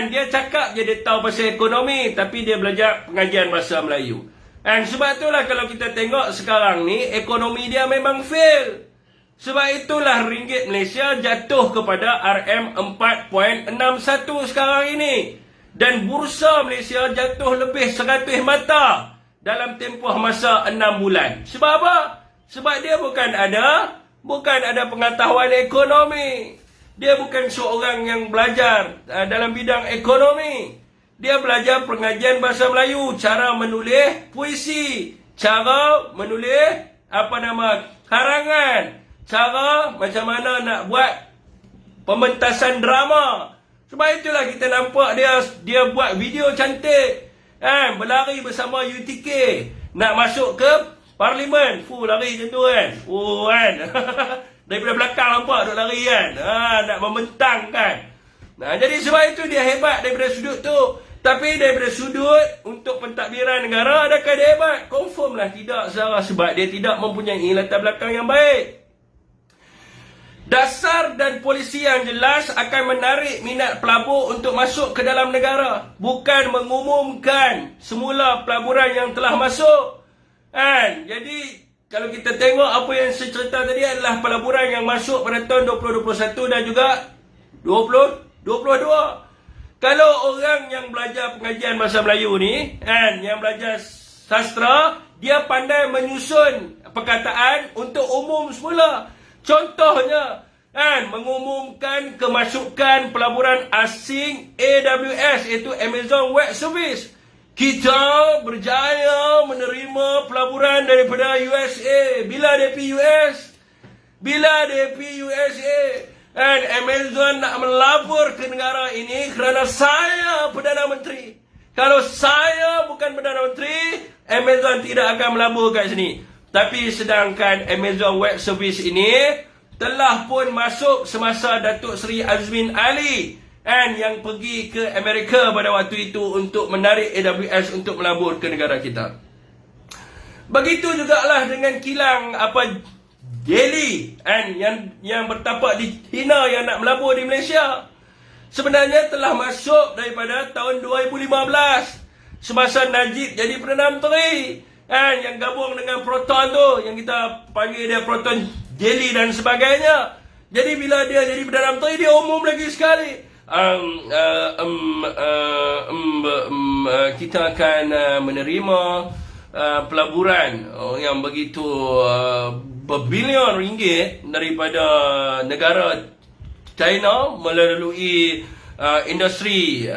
Dia cakap je dia tahu pasal ekonomi, tapi dia belajar pengajian bahasa Melayu. Sebab itulah kalau kita tengok sekarang ni, ekonomi dia memang fail. Sebab itulah ringgit Malaysia jatuh kepada RM4.61 sekarang ini. Dan bursa Malaysia jatuh lebih 100 mata dalam tempoh masa 6 bulan. Sebab apa? Sebab dia bukan ada pengetahuan ekonomi. Dia bukan seorang yang belajar dalam bidang ekonomi. Dia belajar pengajian bahasa Melayu, cara menulis puisi, cara menulis karangan, cara macam mana nak buat pementasan drama. Sebab itulah kita nampak dia buat video cantik. Berlari bersama UTK, nak masuk ke parlimen, lari macam tu kan. Daripada belakang nampak duk lari kan. Nak membentang kan. Jadi sebab itu dia hebat daripada sudut tu. Tapi daripada sudut untuk pentadbiran negara, adakah dia hebat? Confirm lah tidak, sebab dia tidak mempunyai latar belakang yang baik. Dasar dan polisi yang jelas akan menarik minat pelabur untuk masuk ke dalam negara. Bukan mengumumkan semula pelaburan yang telah masuk. Jadi, kalau kita tengok apa yang saya cerita tadi adalah pelaburan yang masuk pada tahun 2021 dan juga 22. Kalau orang yang belajar pengajian bahasa Melayu ni, kan, yang belajar sastra, dia pandai menyusun perkataan untuk umum semula. Contohnya, kan, mengumumkan kemasukan pelaburan asing AWS, iaitu Amazon Web Service. Kita berjaya menerima pelaburan daripada USA. Bila DP US? Bila DP USA? Dan Amazon nak melabur ke negara ini kerana saya Perdana Menteri. Kalau saya bukan Perdana Menteri, Amazon tidak akan melabur kat sini. Tapi sedangkan Amazon Web Service ini telah pun masuk semasa Datuk Seri Azmin Ali, and yang pergi ke Amerika pada waktu itu untuk menarik AWS untuk melabur ke negara kita. Begitu jugalah dengan kilang Delhi, and yang bertapak di China yang nak melabur di Malaysia. Sebenarnya telah masuk daripada tahun 2015 semasa Najib jadi Perdana Menteri, and yang gabung dengan Proton tu, yang kita panggil dia Proton Delhi dan sebagainya. Jadi bila dia jadi Perdana Menteri, dia umum lagi sekali. Kita akan menerima pelaburan yang begitu berbilion ringgit daripada negara China melalui industri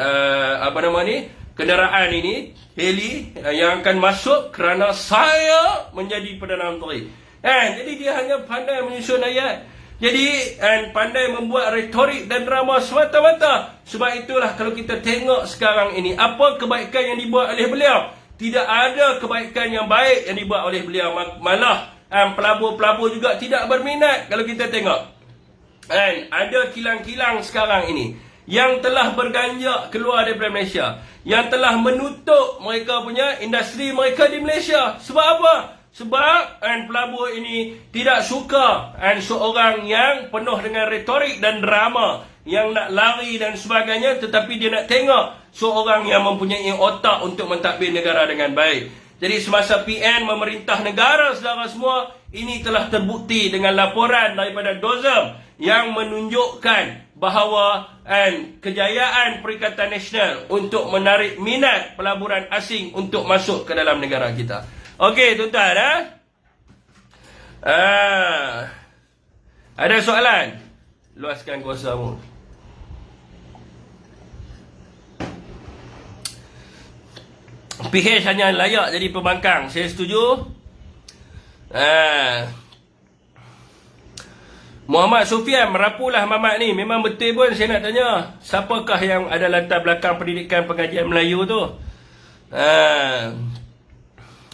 kenderaan ini, heli, yang akan masuk kerana saya menjadi Perdana Menteri. Jadi dia hanya pandai menyusun ayat. Jadi pandai membuat retorik dan drama semata-mata. Sebab itulah kalau kita tengok sekarang ini, apa kebaikan yang dibuat oleh beliau? Tidak ada kebaikan yang baik yang dibuat oleh beliau. Malah pelabur-pelabur juga tidak berminat kalau kita tengok. Ada kilang-kilang sekarang ini yang telah berganjak keluar daripada Malaysia, yang telah menutup mereka punya industri mereka di Malaysia. Sebab apa? Sebab pelabur ini tidak suka seorang yang penuh dengan retorik dan drama, yang nak lari dan sebagainya, tetapi dia nak tengok seorang yang mempunyai otak untuk mentadbir negara dengan baik. Jadi semasa PN memerintah negara, saudara semua, ini telah terbukti dengan laporan daripada DOZEM yang menunjukkan bahawa kejayaan Perikatan Nasional untuk menarik minat pelaburan asing untuk masuk ke dalam negara kita. Okey, tuan-tuan, ada soalan? Luaskan kuasamu. PH hanya layak jadi pembangkang. Saya setuju. Muhammad Sufian, merapulah Mamat ni. Memang betul pun saya nak tanya, siapakah yang ada latar belakang pendidikan pengajian Melayu tu?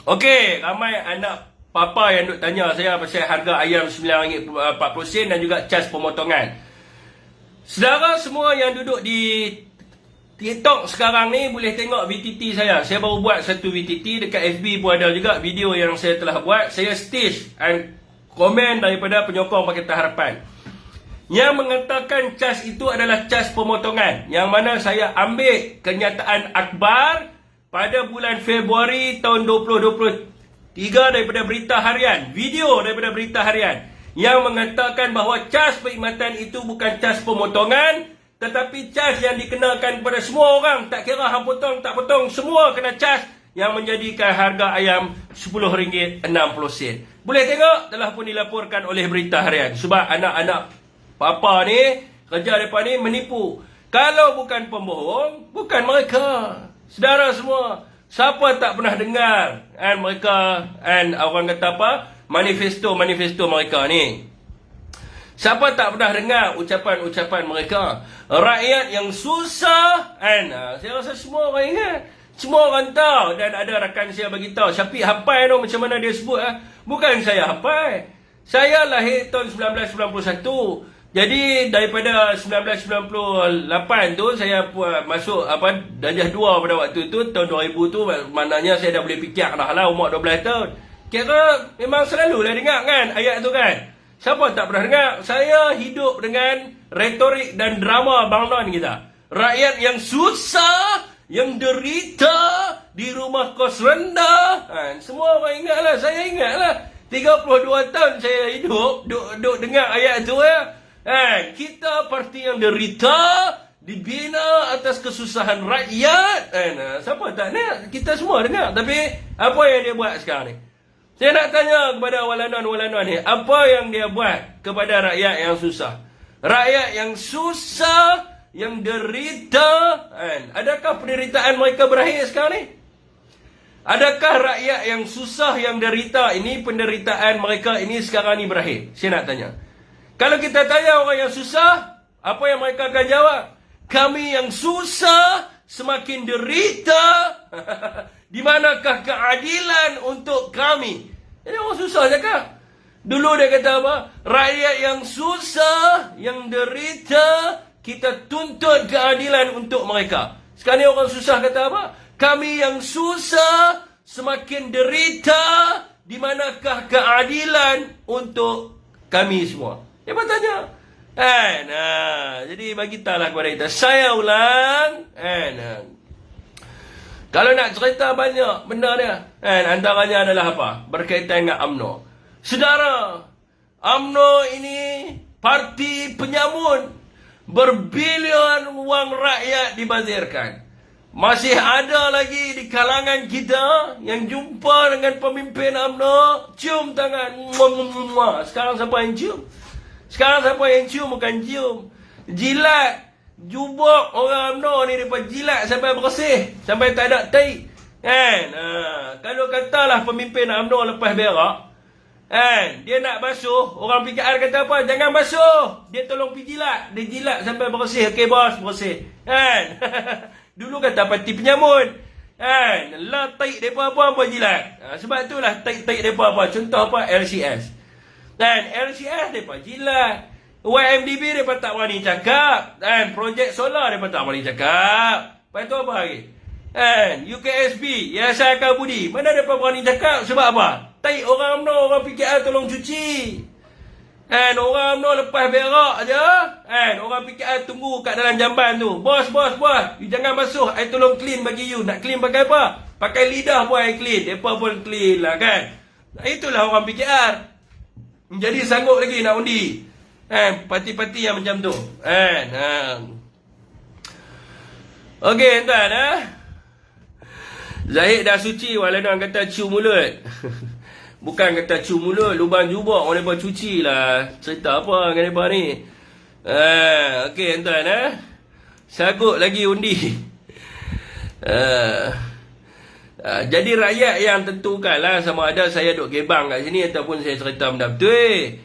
Okey, ramai anak papa yang duk tanya saya pasal harga ayam RM9.40 dan juga cas pemotongan. Saudara semua yang duduk di TikTok sekarang ni boleh tengok VTT saya. Saya baru buat satu VTT, dekat FB pun ada juga video yang saya telah buat. Saya stage komen daripada penyokong Pakatan Harapan yang mengatakan cas itu adalah cas pemotongan, yang mana saya ambil kenyataan akhbar pada bulan Februari tahun 2023 daripada Berita Harian, video daripada Berita Harian yang mengatakan bahawa cas perkhidmatan itu bukan cas pemotongan, tetapi cas yang dikenakan kepada semua orang, tak kira hang potong tak potong, semua kena cas, yang menjadikan harga ayam RM10.60. Boleh tengok, telah pun dilaporkan oleh Berita Harian. Sebab anak-anak papa ni, kerja mereka ni menipu. Kalau bukan pembohong, bukan mereka. Saudara semua, siapa tak pernah dengar mereka orang kata apa, manifesto mereka ni? Siapa tak pernah dengar ucapan-ucapan mereka? Rakyat yang susah, saya rasa semua orang ingat. Semua orang tahu, dan ada rakan saya bagi tahu. Syafiq hafal tu macam mana dia sebut. Bukan saya hafal. Saya lahir tahun 1991. Jadi daripada 1998 tu saya masuk darjah 2 pada waktu tu, tahun 2000 tu, maknanya saya dah boleh fikir dah lah, umur 12 tahun. Kira memang selalulah dengar kan ayat tu kan. Siapa tak pernah dengar? Saya hidup dengan retorik dan drama Bang Non kita. Rakyat yang susah, yang derita di rumah kos rendah. Semua orang ingatlah, saya ingatlah. 32 tahun saya hidup, duk dengar ayat tu ya. Kita parti yang derita, dibina atas kesusahan rakyat. Siapa tak nak? Kita semua nak. Tapi apa yang dia buat sekarang ni? Saya nak tanya kepada walanon-walanon ni, apa yang dia buat kepada rakyat yang susah? Rakyat yang susah, yang derita, adakah penderitaan mereka berakhir sekarang ni? Adakah rakyat yang susah, yang derita ini, penderitaan mereka ini sekarang ni berakhir? Saya nak tanya. Kalau kita tanya orang yang susah, apa yang mereka akan jawab? Kami yang susah semakin derita. Di manakah keadilan untuk kami? Jadi orang susah cakap. Dulu dia kata apa? Rakyat yang susah, yang derita, kita tuntut keadilan untuk mereka. Sekarang ni orang susah kata apa? Kami yang susah semakin derita. Di manakah keadilan untuk kami semua? Dia bertanya. Jadi bagi tahulah kepada kita. Saya ulang. Kalau nak cerita banyak benda dia. Antaranya adalah apa? Berkaitan dengan UMNO. Saudara, UMNO ini parti penyamun. Berbilion wang rakyat dibazirkan. Masih ada lagi di kalangan kita yang jumpa dengan pemimpin UMNO, cium tangan. Sekarang siapa yang cium? Sekarang siapa yang cium? Bukan cium. Jilat. Jubuk orang UMNO ni mereka jilat sampai bersih, sampai tak ada tai. Kalau katalah pemimpin UMNO lepas berak, dia nak basuh, orang PKR kata apa? Jangan basuh. Dia tolong pergi jilat. Dia jilat sampai bersih. Okey bos, bersih. Dulu kata parti penyamun. Lah tai depa apa jilat. Sebab itulah tai depa apa. Contoh apa? LCS. LCS depa jilat. YMDB mereka tak berani cakap. Projek solar mereka tak berani cakap. Lepas tu apa lagi? UKSB, Yayasan Akal Budi, mana mereka berani cakap? Sebab apa? Tai orang UMNO, orang PKR tolong cuci. Orang UMNO lepas berak je. Orang PKR tunggu kat dalam jamban tu. Bos, you jangan basuh, I tolong clean bagi you. Nak clean pakai apa? Pakai lidah pun I clean. Mereka pun clean lah kan. Itulah orang PKR. Jadi sanggup lagi nak undi. Parti-parti yang macam tu. Okey, tuan. Zahid dah suci, walaupun orang kata cium mulut. Bukan kata cium mulut, lubang jubuk orang mereka cuci lah. Cerita apa dengan mereka ni? Okey, tuan. Sanggup lagi undi. Jadi rakyat yang tentukan lah sama ada saya duk gebang kat sini ataupun saya cerita benda betul.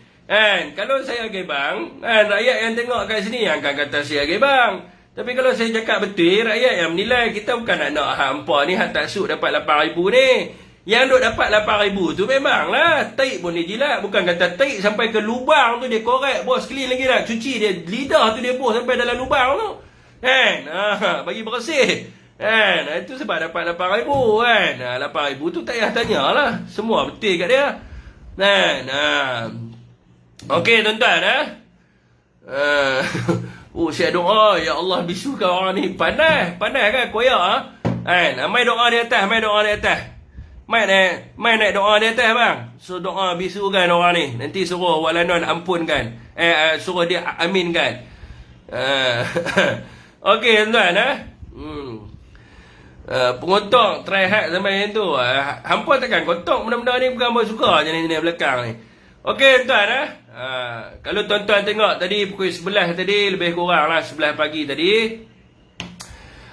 Kalau saya gebang, rakyat yang tengok kat sini yang akan kata saya gebang. Tapi kalau saya cakap betul, rakyat yang menilai. Kita bukan nak hak hampa ni, hak taksuk dapat 8,000 ni. Yang duk dapat 8,000 tu memanglah taik pun dia jilat. Bukan kata taik sampai ke lubang tu dia korek. Bos clean lagi dah, cuci dia lidah tu dia bos sampai dalam lubang tu. Bagi bersih. Itu sebab dapat 8,000 kan. 8,000 tu tak payah tanyalah. Semua betul kat dia. Okey tuan-tuan. Saya doa ya Allah bisukan orang ni. Panas kan koyak mai doa di atas, mai naik doa di atas bang. So doa bisukan orang ni. Nanti suruh walanon ampunkan. Suruh dia aminkan. Okey tuan-tuan. Pengotok try hard sampai yang tu. Hampa takkan kotok benda-benda ni, bukan hampa suka jenis-jenis belakang ni. Okey tuan kalau tuan-tuan tengok tadi pukul 11 tadi, lebih kurang lah 11 pagi tadi,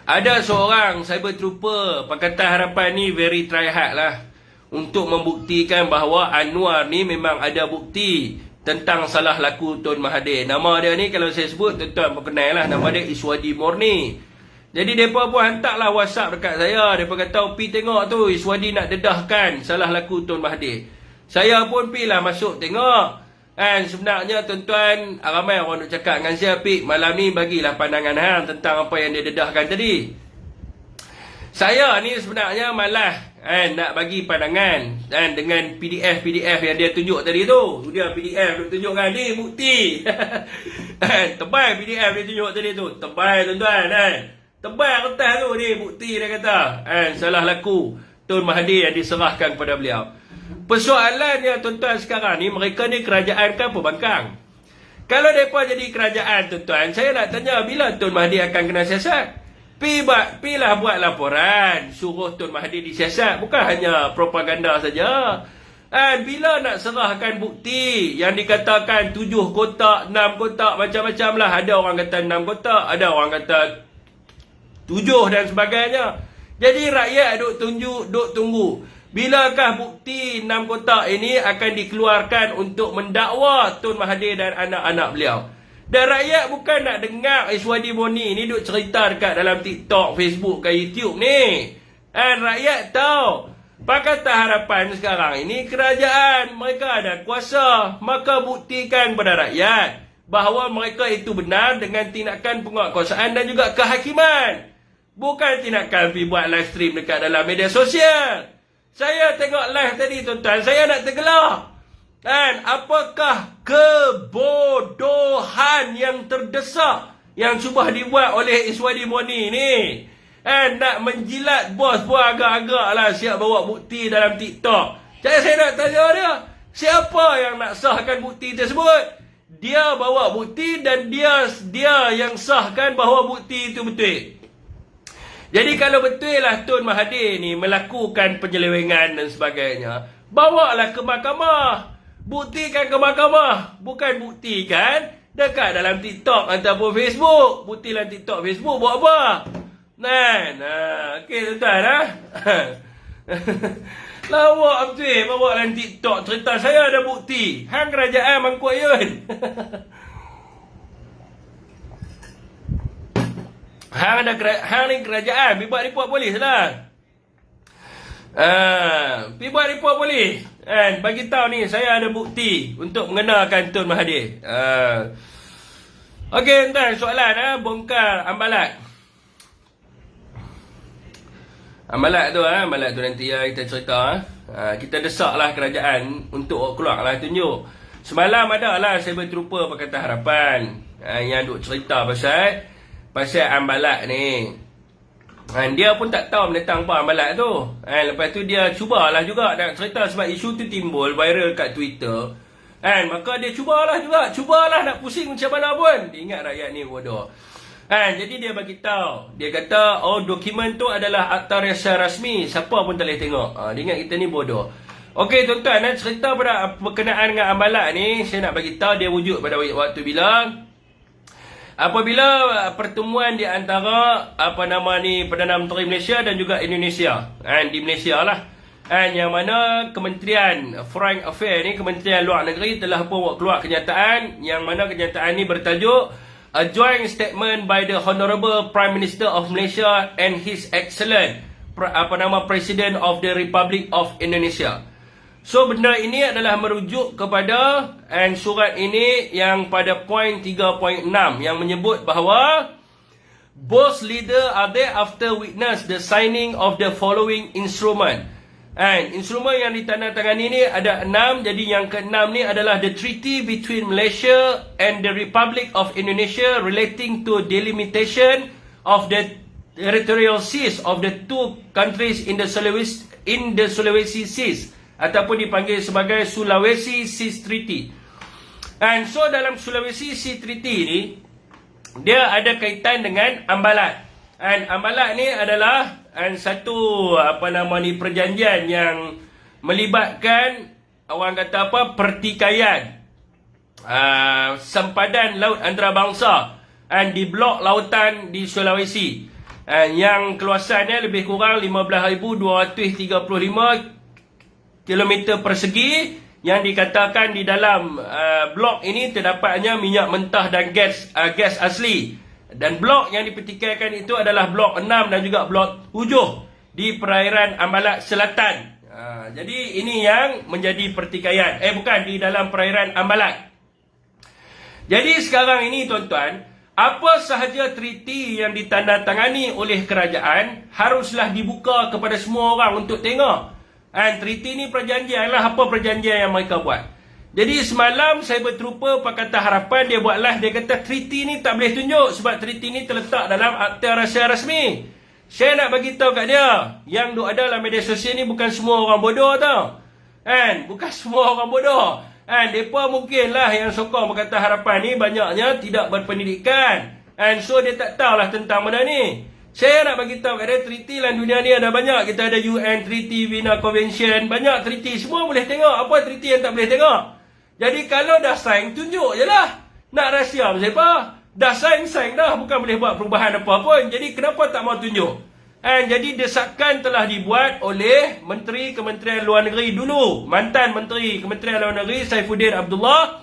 ada seorang cyber trooper Pakatan Harapan ni very try hard lah untuk membuktikan bahawa Anwar ni memang ada bukti tentang salah laku Tun Mahathir. Nama dia ni kalau saya sebut tuan-tuan kenal lah, nama dia Iswadi Morni. Jadi mereka pun hantarlah WhatsApp dekat saya. Mereka kata, pi tengok tu Iswadi nak dedahkan salah laku Tun Mahathir. Saya pun pi lah masuk tengok. Sebenarnya tuan-tuan, ramai orang nak cakap dengan saya, Pik, malam ni bagilah pandangan hang tentang apa yang dia dedahkan tadi. Saya ni sebenarnya malah nak bagi pandangan dengan PDF yang dia tunjuk tadi tu. Dia PDF dia tunjukkan ni bukti. Tebal PDF dia tunjuk tadi tu. Tebal tuan-tuan. Tebal kertas tu ni bukti dia kata. Salah laku Tun Mahathir yang diserahkan kepada beliau. Persoalannya tuan-tuan sekarang ni, mereka ni kerajaan ke apa bangkang? Kalau mereka jadi kerajaan, tuan-tuan, saya nak tanya, bila Tun Mahathir akan kena siasat? Pilah buat laporan, suruh Tun Mahathir disiasat. Bukan hanya propaganda saja. Bila nak serahkan bukti yang dikatakan 7 kotak, 6 kotak, macam-macam lah. Ada orang kata 6 kotak, ada orang kata 7 dan sebagainya. Jadi rakyat duk tunggu. Bilakah bukti 6 kotak ini akan dikeluarkan untuk mendakwa Tun Mahathir dan anak-anak beliau. Dan rakyat bukan nak dengar Iswadi Moni ni duk cerita dekat dalam TikTok, Facebook ke YouTube ni. Rakyat tahu. Pakatan Harapan sekarang ini kerajaan, mereka ada kuasa. Maka buktikan kepada rakyat bahawa mereka itu benar dengan tindakan penguatkuasaan dan juga kehakiman. Bukan tindakan pergi buat live stream dekat dalam media sosial. Saya tengok live tadi, tuan-tuan, saya nak tergelak. Apakah kebodohan yang terdesak yang cuba dibuat oleh Iswadi Moni ni? Nak menjilat bos pun agak-agak lah siap bawa bukti dalam TikTok. Jadi saya nak tanya dia, siapa yang nak sahkan bukti tersebut? Dia bawa bukti dan dia yang sahkan bahawa bukti itu betul. Jadi kalau betul lah Tun Mahathir ni melakukan penyelewengan dan sebagainya, bawalah ke mahkamah. Buktikan ke mahkamah. Bukan buktikan dekat dalam TikTok ataupun Facebook. Bukti dalam TikTok, Facebook buat apa? Okey tuan-tuan. Lawak betul bawa dalam TikTok cerita saya ada bukti. Hang kerajaan mangkuk yun. Hang ni kerajaan, pergi buat report polis lah. Pergi buat report polis. Bagi tahu ni saya ada bukti untuk mengenalkan Tun Mahathir. Okey, tuan, soalan bongkar Ambalat. Ambalat tu nanti kita cerita. Kita desaklah kerajaan untuk keluarlah tunjuk. Semalam ada lah cyber trooper Pakatan Harapan yang duk cerita pasal Ambalat ni. Dia pun tak tahu menentang apa Ambalat tu. Lepas tu dia cubalah juga nak cerita sebab isu tu timbul viral kat Twitter. Maka dia cubalah nak pusing macam mana pun. Dia ingat rakyat ni bodoh. Jadi dia bagi tahu. Dia kata, dokumen tu adalah akta rasmi. Siapa pun tak boleh tengok. Dia ingat kita ni bodoh. Okey tuan-tuan, cerita pada berkenaan dengan Ambalat ni, saya nak bagi tahu dia wujud pada waktu bila apabila pertemuan di antara Perdana Menteri Malaysia dan juga Indonesia. Di Malaysia lah. Yang mana Kementerian Foreign Affairs ni, Kementerian Luar Negeri telah pun keluar kenyataan, yang mana kenyataan ni bertajuk A Joint Statement by the Honourable Prime Minister of Malaysia and His Excellent President of the Republic of Indonesia. So benda ini adalah merujuk kepada surat ini yang pada poin 3.6 yang menyebut bahawa both leaders are thereafter witness the signing of the following instrument. Instrumen yang ditandatangani ini ada 6. Jadi yang ke-6 ni adalah the treaty between Malaysia and the Republic of Indonesia relating to delimitation of the territorial seas of the two countries in the Sulawesi Seas, ataupun dipanggil sebagai Sulawesi Seas Treaty. So dalam Sulawesi Seas Treaty ni, dia ada kaitan dengan Ambalat. Ambalat ni adalah satu perjanjian yang melibatkan orang kata pertikaian sempadan laut antarabangsa di blok lautan di Sulawesi, yang keluasannya lebih kurang 15,235 kilometer persegi, yang dikatakan di dalam blok ini terdapatnya minyak mentah dan gas asli. Dan blok yang dipertikaikan itu adalah blok 6 dan juga blok 7 di perairan Ambalat Selatan. Jadi ini yang menjadi pertikaian. Bukan, di dalam perairan Ambalat. Jadi sekarang ini tuan-tuan, apa sahaja treaty yang ditandatangani oleh kerajaan haruslah dibuka kepada semua orang untuk tengok. Treaty ni perjanjian lah, apa perjanjian yang mereka buat. Jadi semalam cyber trooper Pakatan Harapan dia buat live, dia kata treaty ni tak boleh tunjuk sebab treaty ni terletak dalam akta rahsia rasmi. Saya nak bagi tahu kat dia, yang duk ada dalam media sosial ni bukan semua orang bodoh tau. Bukan semua orang bodoh. Mereka mungkinlah yang sokong Pakatan Harapan ni banyaknya tidak berpendidikan. So dia tak tahulah tentang benda ni. Saya nak bagi tahu kat dia, treaty dalam dunia ni ada banyak. Kita ada UN Treaty, Vienna Convention, banyak treaty, semua boleh tengok. Apa treaty yang tak boleh tengok? Jadi kalau dah sign, tunjuk je lah. Nak rahsia siapa? Dah sign dah, bukan boleh buat perubahan apa pun. Jadi kenapa tak mau tunjuk? Jadi desakan telah dibuat oleh Menteri Kementerian Luar Negeri dulu, mantan Menteri Kementerian Luar Negeri Saifuddin Abdullah,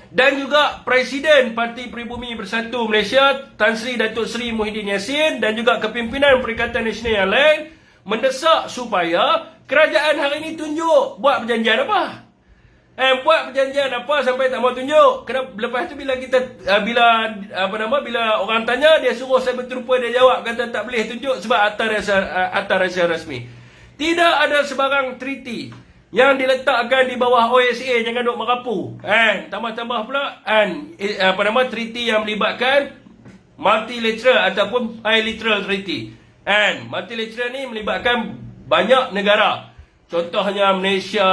dan juga Presiden Parti Pribumi Bersatu Malaysia Tan Sri Datuk Seri Muhyiddin Yassin, dan juga kepimpinan Perikatan Nasional yang lain mendesak supaya kerajaan hari ini tunjuk buat perjanjian apa. Buat perjanjian apa sampai tak mau tunjuk. Kenapa? Lepas tu bila kita bila orang tanya, dia suruh saya berterupa, dia jawab kata tak boleh tunjuk sebab atas rahsia rasmi. Tidak ada sebarang treaty yang diletakkan di bawah OSA, jangan duk merapu. Tambah-tambah pula treaty yang melibatkan multilateral ataupun bilateral treaty. Multilateral ni melibatkan banyak negara. Contohnya Malaysia,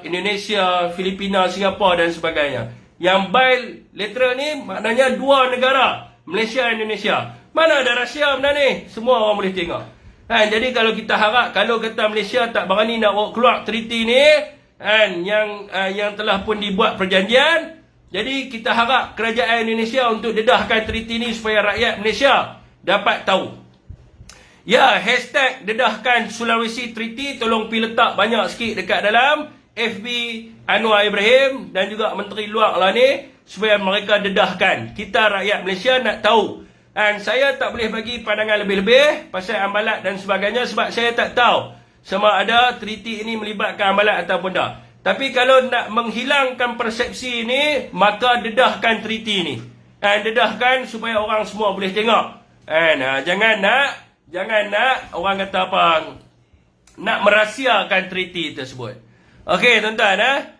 Indonesia, Filipina, Singapura dan sebagainya. Yang bilateral ni maknanya dua negara, Malaysia dan Indonesia. Mana ada rahsia benda ni? Semua orang boleh tengok. Jadi kalau kita harap, kalau kata Malaysia tak berani nak keluar treaty ni, yang telah pun dibuat perjanjian, jadi kita harap kerajaan Indonesia untuk dedahkan treaty ni supaya rakyat Malaysia dapat tahu. Ya, hashtag dedahkan Sulawesi Treaty, tolong pergi letak banyak sikit dekat dalam FB Anwar Ibrahim dan juga Menteri Luar lah ni, supaya mereka dedahkan. Kita rakyat Malaysia nak tahu. Saya tak boleh bagi pandangan lebih-lebih pasal ambalat dan sebagainya sebab saya tak tahu sama ada treaty ini melibatkan ambalat ataupun tak. Tapi kalau nak menghilangkan persepsi ni, maka dedahkan treaty ni. Dedahkan supaya orang semua boleh tengok. Jangan nak orang kata apa, nak merahsiakan treaty tersebut. Okey tuan-tuan.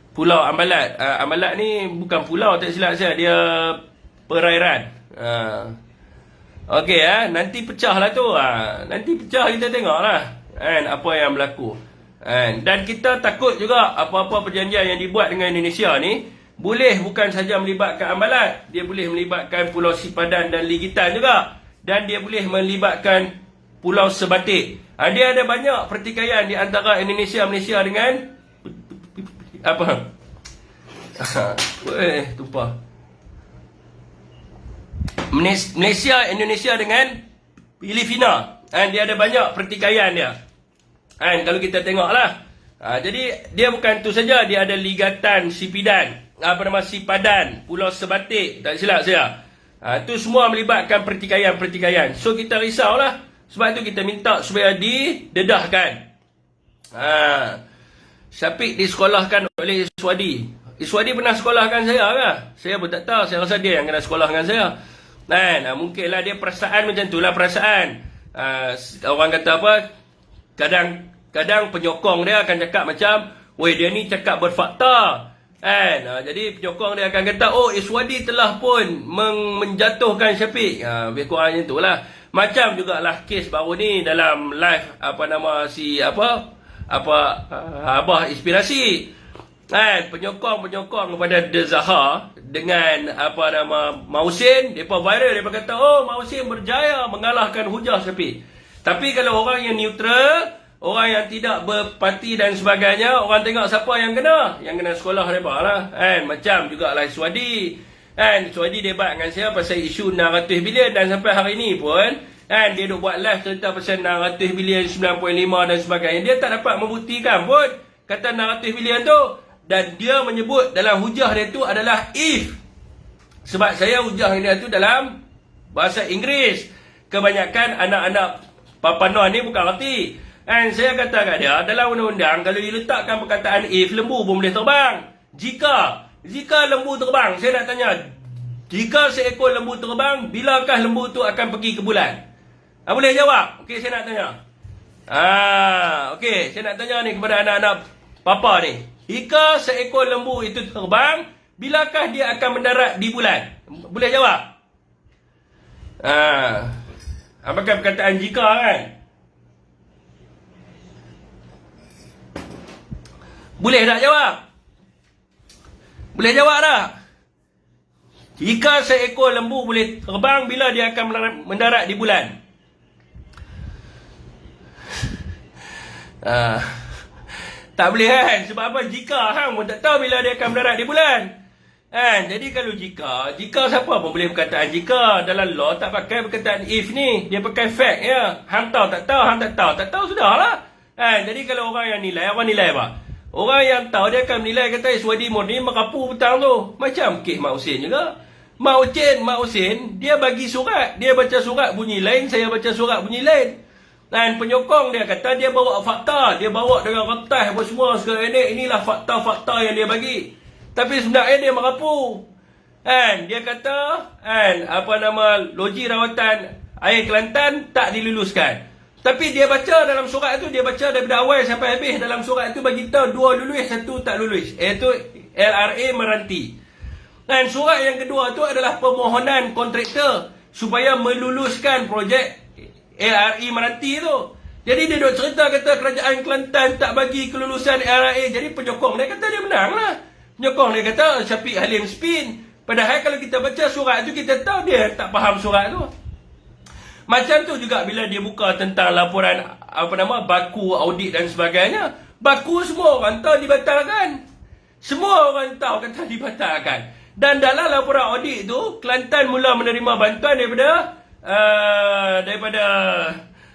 Pulau Ambalat. Ambalat ni bukan pulau, tak silap saya, dia perairan. Okey nanti pecah lah tu. Nanti pecah, kita tengok lah apa yang berlaku. Dan kita takut juga apa-apa perjanjian yang dibuat dengan Indonesia ni boleh bukan saja melibatkan Ambalat, dia boleh melibatkan Pulau Sipadan dan Ligitan juga, dan dia boleh melibatkan Pulau Sebatik. Dia ada banyak pertikaian di antara Indonesia, Malaysia dengan apa? Tumpah. Malaysia, Indonesia dengan Filipina. Dia ada banyak pertikaian dia. Kalau kita tengoklah. Jadi dia bukan tu saja, dia ada Ligatan Sipidan, Sipadan, Pulau Sebatik, tak silap saya. Itu semua melibatkan pertikaian-pertikaian. So kita risaulah. Sebab tu kita minta supaya didedahkan. Syafiq disekolahkan oleh Iswadi. Iswadi pernah sekolahkan saya ke? Saya pun tak tahu. Saya rasa dia yang kena sekolahkan saya. Mungkinlah dia perasaan macam itulah perasaan. Orang kata apa? Kadang penyokong dia akan cakap macam, weh dia ni cakap berfakta. Jadi penyokong dia akan kata, oh Iswadi telah pun menjatuhkan Syafiq. Lebih kurang macam itulah. Macam jugalah kes baru ni dalam live Abah Inspirasi. Penyokong kepada The Zahar dengan Mausin, depa viral, depa kata, oh Mausin berjaya mengalahkan hujah Syafiq. Tapi kalau orang yang neutral, orang yang tidak berparti dan sebagainya, orang tengok siapa yang kena. Yang kena sekolah mereka lah. Macam jugalah Iswadi. Iswadi debat dengan saya pasal isu 600 bilion. Dan sampai hari ni pun, dia duk buat live cerita pasal 600 bilion, 9.5 dan sebagainya. Dia tak dapat membuktikan pun kata 600 bilion tu. Dan dia menyebut dalam hujah dia tu adalah if. Sebab saya hujah dia tu dalam bahasa Inggeris. Kebanyakan anak-anak Papanua ni bukan erti. Saya kata kat dia, dalam undang-undang, kalau diletakkan perkataan if, lembu pun boleh terbang. Jika lembu terbang, saya nak tanya, jika seekor lembu terbang, bilakah lembu tu akan pergi ke bulan? Boleh jawab? Okey, saya nak tanya. Okey, saya nak tanya ni kepada anak-anak papa ni. Jika seekor lembu itu terbang, bilakah dia akan mendarat di bulan? Boleh jawab? Apakah perkataan jika kan? Boleh tak jawab? Boleh jawab tak? Jika seekor lembu boleh terbang, bila dia akan mendarat di bulan? Tak boleh kan? Sebab apa? Jika hang pun tak tahu bila dia akan mendarat di bulan. Jadi kalau jika siapa pun boleh perkataan jika. Dalam law tak pakai perkataan if ni. Dia pakai fact ya. Hang tahu tak tahu, hang tak tahu. Tak tahu sudahlah. Jadi kalau orang yang nilai, orang nilai apa? Orang yang tahu dia akan menilai kata Iswadi Murni merapu petang tu. Macam kes Mak Husin juga. Mak Husin dia bagi surat. Dia baca surat bunyi lain, saya baca surat bunyi lain. Dan penyokong dia kata dia bawa fakta. Dia bawa dengan kertas apa semua sekarang ini. Inilah fakta-fakta yang dia bagi. Tapi sebenarnya dia merapu. Dia kata loji rawatan air Kelantan tak diluluskan. Tapi dia baca dalam surat itu, dia baca daripada awal sampai habis. Dalam surat itu bagi tahu 2 lulus, 1 tak lulus. Iaitu LRA Meranti. Dan surat yang kedua itu adalah permohonan kontraktor supaya meluluskan projek LRA Meranti itu. Jadi dia duk cerita kata kerajaan Kelantan tak bagi kelulusan LRA. Jadi penyokong dia kata dia menang lah. Penyokong dia kata Syafiq Halim spin. Padahal kalau kita baca surat itu, kita tahu dia tak faham surat itu. Macam tu juga bila dia buka tentang laporan baku audit dan sebagainya. Baku semua orang tahu dibatalkan. Semua orang tahu kata dibatalkan. Dan dalam laporan audit tu, Kelantan mula menerima bantuan daripada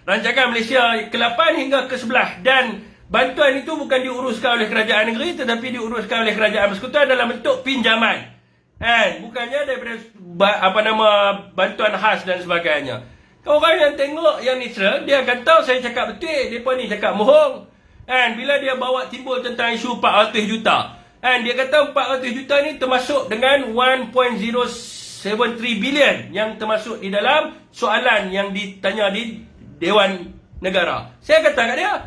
Rancangan Malaysia ke-8 hingga ke-11. Dan bantuan itu bukan diuruskan oleh kerajaan negeri, tetapi diuruskan oleh kerajaan persekutuan dalam bentuk pinjaman. Bukannya daripada bantuan khas dan sebagainya. Orang yang tengok yang neutral, dia akan tahu saya cakap betul, mereka ni cakap bohong. Bila dia bawa timbul tentang isu 400 juta. Dia kata 400 juta ni termasuk dengan 1.073 bilion yang termasuk di dalam soalan yang ditanya di Dewan Negara. Saya kata kat dia,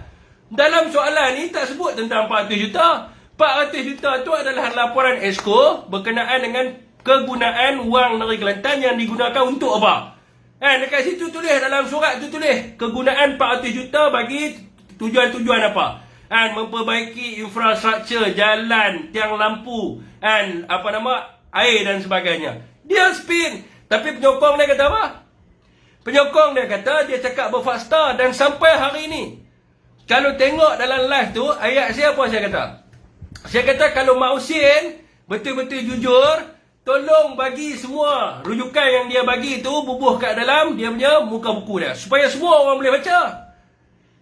dalam soalan ni tak sebut tentang 400 juta. 400 juta tu adalah laporan ESCO berkenaan dengan kegunaan wang negeri Kelantan yang digunakan untuk apa. Dekat situ tulis, dalam surat tu tulis kegunaan 400 juta bagi tujuan-tujuan apa. Memperbaiki infrastruktur, jalan, tiang lampu, air dan sebagainya. Dia spin. Tapi penyokong dia kata apa? Penyokong dia kata dia cakap berfakta. Dan sampai hari ini, kalau tengok dalam live tu, ayat saya apa saya kata? Saya kata kalau Mak Husin betul-betul jujur, tolong bagi semua rujukan yang dia bagi tu bubuh kat dalam dia punya muka buku dia. Supaya semua orang boleh baca.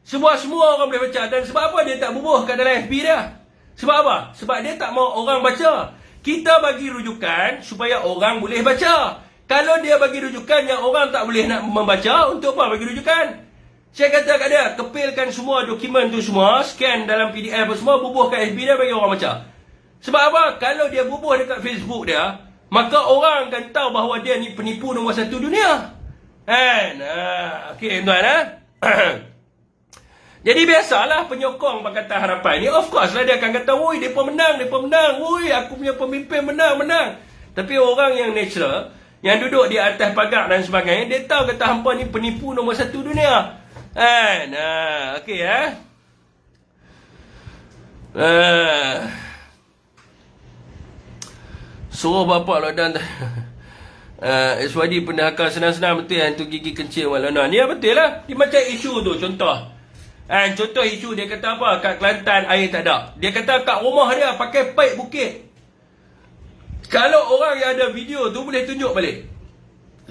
Semua orang boleh baca. Dan sebab apa dia tak bubuh kat dalam FB dia? Sebab apa? Sebab dia tak mau orang baca. Kita bagi rujukan supaya orang boleh baca. Kalau dia bagi rujukan yang orang tak boleh nak membaca, untuk apa bagi rujukan? Saya kata kat dia, kepilkan semua dokumen tu semua, scan dalam PDF apa semua, bubuh kat FB dia bagi orang baca. Sebab apa? Kalau dia bubuh dekat Facebook dia, maka orang akan tahu bahawa dia ni penipu nombor 1 dunia. Okey, tuan. Jadi biasalah penyokong Pakatan Harapan ni, of course lah dia akan kata, "Woi, depa menang, woi, aku punya pemimpin menang." Tapi orang yang natural, yang duduk di atas pagar dan sebagainya, dia tahu kata hampa ni penipu nombor 1 dunia. Okey suruh bapak lockdown. Iswadi pendahakar senang-senang betul yang tu gigi kencing walana. Ni betul lah. Dia macam isu tu contoh. Contoh isu dia kata apa? Kat Kelantan air tak ada. Dia kata kat rumah dia pakai paip bukit. Kalau orang yang ada video tu boleh tunjuk balik.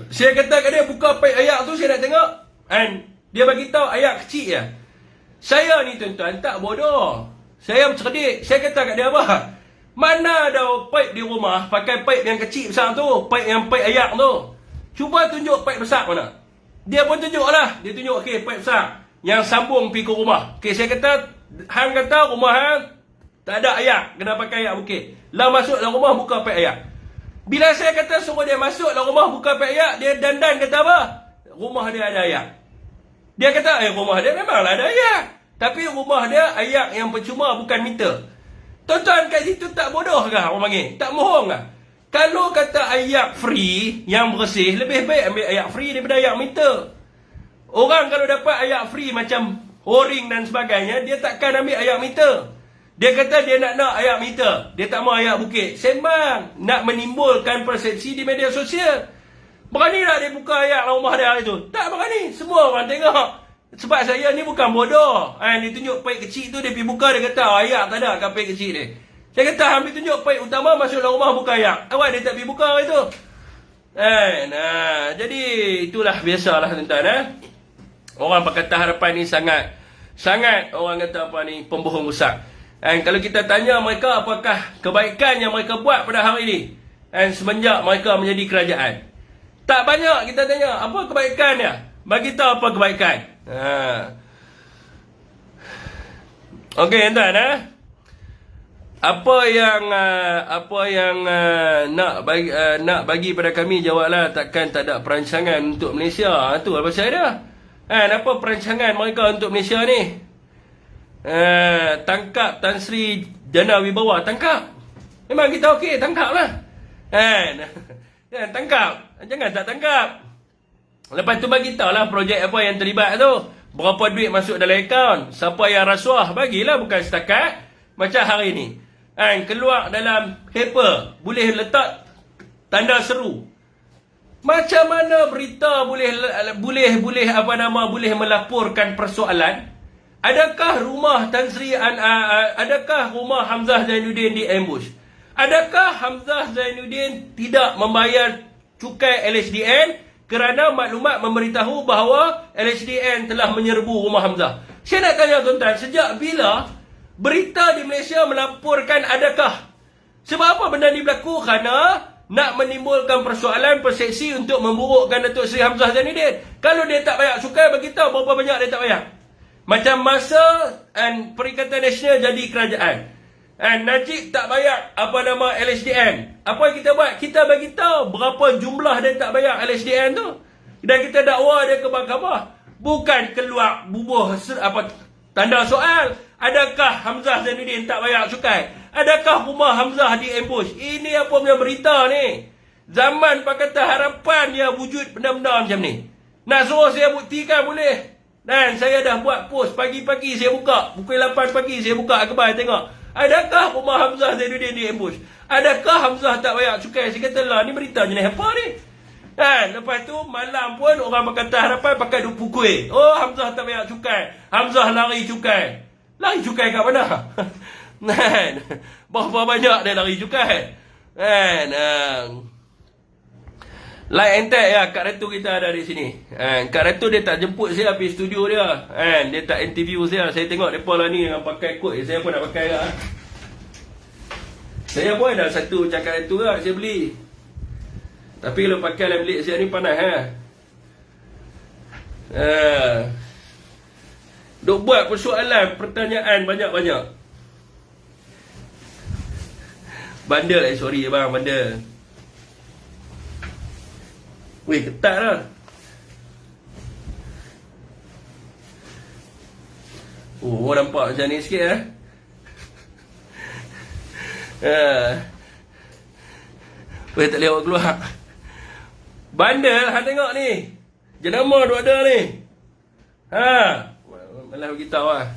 Saya kata kat dia buka paip air tu saya nak tengok. Dia bagi tahu air kecil je. Saya ni tuan-tuan tak bodoh. Saya cerdik. Saya kata kat dia apa? Mana ada paip di rumah pakai paip yang kecil besar tu, paip air tu. Cuba tunjuk paip besar mana. Dia pun tunjuk lah. Dia tunjuk okey paip besar yang sambung pergi ke rumah. Okey, saya kata, hang kata rumah hang tak ada air, kena pakai air bukit. Lah masuk dalam rumah buka paip air. Bila saya kata suruh dia masuk dalam rumah buka paip air, dia dandan kata apa? Rumah dia ada air. Dia kata, rumah dia memanglah ada air. Tapi rumah dia air yang percuma, bukan meter. Tuan-tuan kat situ tak bodoh kah orang panggil? Tak mohong kah? Kalau kata air free yang bersih, lebih baik ambil air free daripada air meter. Orang kalau dapat air free macam Horing dan sebagainya, dia takkan ambil air meter. Dia kata dia nak ayat meter. Dia tak mau ayat bukit. Sembang. Nak menimbulkan persepsi di media sosial. Berani tak dia buka ayat rumah dia itu? Tak berani. Semua orang tengok. Sebab saya ni bukan bodoh. Dia tunjuk paip kecil tu, dia pergi buka, dia kata ayat tak ada kat paip kecil dia. Saya kata hampir tunjuk paip utama, masuk dalam rumah buka ayat. Awak dia tak pergi buka itu. Jadi itulah biasalah tuan-tuan. Orang Pakatan Harapan ni sangat orang kata apa ni, pembohong besar. Kalau kita tanya mereka apakah kebaikan yang mereka buat pada hari ini semenjak mereka menjadi kerajaan, tak banyak kita tanya apa kebaikannya. Bagi tahu apa kebaikan. Okey tuan-tuan. Apa yang nak bagi pada kami, jawablah. Takkan tak ada perancangan untuk Malaysia. Tu apa pasal dia? Apa perancangan mereka untuk Malaysia ni? Tangkap Tan Sri Jana Wibawa, tangkap. Memang kita okey, tangkaplah. Tangkap. Jangan tak tangkap. Lepas tu bagi tahulah projek apa yang terlibat tu. Berapa duit masuk dalam akaun, siapa yang rasuah, bagilah, bukan setakat macam hari ni. Keluar dalam paper, boleh letak tanda seru. Macam mana berita boleh melaporkan persoalan? Adakah rumah Tan Sri adakah rumah Hamzah Zainuddin diambush? Adakah Hamzah Zainuddin tidak membayar cukai LHDN kerana maklumat memberitahu bahawa LHDN telah menyerbu rumah Hamzah? Saya nak tanya tuan-tuan, sejak bila berita di Malaysia melaporkan adakah? Sebab apa benda ni berlaku? Kerana nak menimbulkan persoalan, persepsi untuk memburukkan Datuk Seri Hamzah Zainuddin. Kalau dia tak bayar cukai, beritahu berapa banyak dia tak bayar. Macam masa Perikatan Nasional jadi kerajaan, Najib tak bayar LHDN. Apa yang kita buat? Kita bagi tahu berapa jumlah dia tak bayar LHDN tu. Dan kita dakwa dia ke mahkamah. Bukan keluar bubuh tanda soal. Adakah Hamzah Zainuddin tak bayar cukai? Adakah rumah Hamzah diambush? Ini apa punya berita ni? Zaman Pakatan Harapan dia wujud benda-benda macam ni. Nak suruh saya buktikan boleh. Dan saya dah buat post pagi-pagi, saya buka pukul 8 pagi, saya buka akhbar tengok. Adakah rumah Hamzah Zainuddin diambush? Adakah Hamzah tak bayar cukai? Saya kata lah, ni berita jenis apa ni? Lepas tu malam pun orang Pakatan Harapan pakai dupu kuih. Oh, Hamzah tak bayar cukai, Hamzah lari cukai. Lari cukai kat mana? Berapa banyak dia lari cukai? Like and tag ya, Kak Ratu kita ada di sini. Kak Ratu dia tak jemput saya pergi studio dia. Dia tak interview saya. Saya tengok depa lah ni dengan pakai kot. Saya pun nak pakai lah. Saya pun ada satu macam Kak Ratu lah, saya beli. Tapi kalau pakai dalam bilik saya ni panas duk buat persoalan, pertanyaan banyak-banyak. Bandel sorry bang, bandel. Weh, ketat lah. Oh, nampak macam ni sikit Weh, tak boleh awak keluar. Bandel, tengok ni. Jenama duk ada ni. Malah beritahu lah.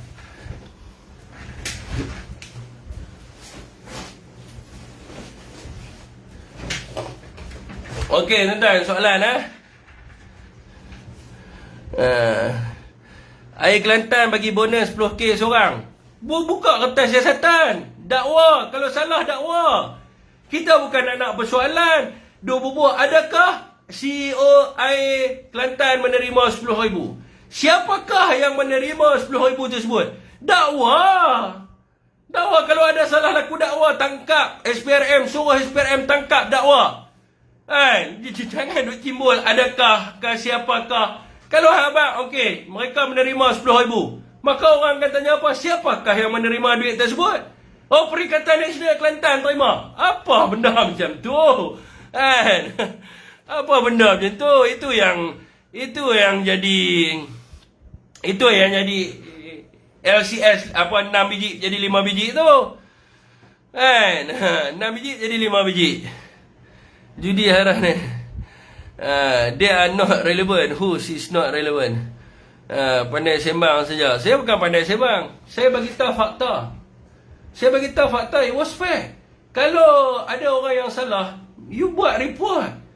Okey, tuan-tuan, soalan Air Kelantan bagi bonus 10k seorang. Buka kertas siasatan. Dakwa, kalau salah dakwa. Kita bukan nak persoalan. Adakah CEO Air Kelantan menerima 10,000? Siapakah yang menerima 10,000 tersebut? Dakwa. Kalau ada salah laku dakwa, tangkap SPRM, suruh SPRM tangkap dakwa. Jangan duk timbul adakah ke siapakah. Kalau abang okey, mereka menerima 10,000, maka orang akan tanya apa? Siapakah yang menerima duit tersebut? Oh, Perikatan Nasional Kelantan terima. Apa benda macam tu? Apa benda macam tu? Itu yang jadi LCS 6 biji jadi 5 biji tu. 6 biji jadi 5 biji. Judi haram ni. They are not relevant. Who is not relevant? Pandai sembang saja. Saya bukan pandai sembang. Saya bagi tahu fakta. Saya bagi tahu fakta, it was fair. Kalau ada orang yang salah, you buat report.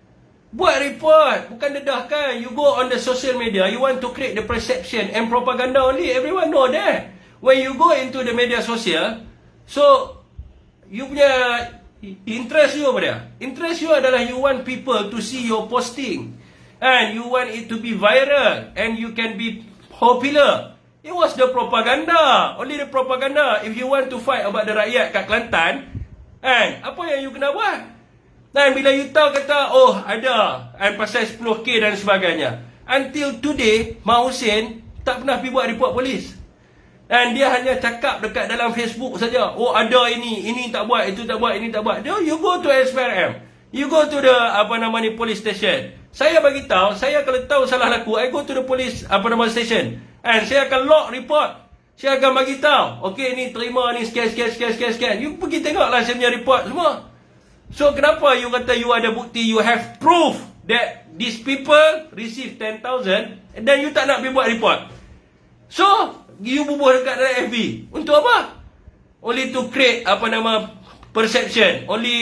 Buat report, bukan dedahkan. You go on the social media, you want to create the perception and propaganda only. Everyone know that. When you go into the media social, so you punya interest you apa dia? Interest you adalah you want people to see your posting. And you want it to be viral. And you can be popular. It was the propaganda. Only the propaganda. If you want to fight about the rakyat kat Kelantan, and apa yang you kena buat? Dan bila you tahu kata, oh ada, and pasal 10K dan sebagainya. Until today, Mak Hussein tak pernah pergi buat report polis. Dan dia hanya cakap dekat dalam Facebook saja. Oh ada ini tak buat, itu tak buat, ini tak buat. You go to SPRM. You go to the, police station. Saya bagi tahu, saya kalau tahu salah laku, I go to the police, station. And saya akan log report. Saya akan bagi tahu. Okay, ni terima, ni sekian. You pergi tengoklah saya punya report semua. So, kenapa you kata you ada bukti, you have proof that these people receive 10,000 and then you tak nak pergi buat report? So, you bubuh dekat dalam FB. Untuk apa? Only to create, perception. Only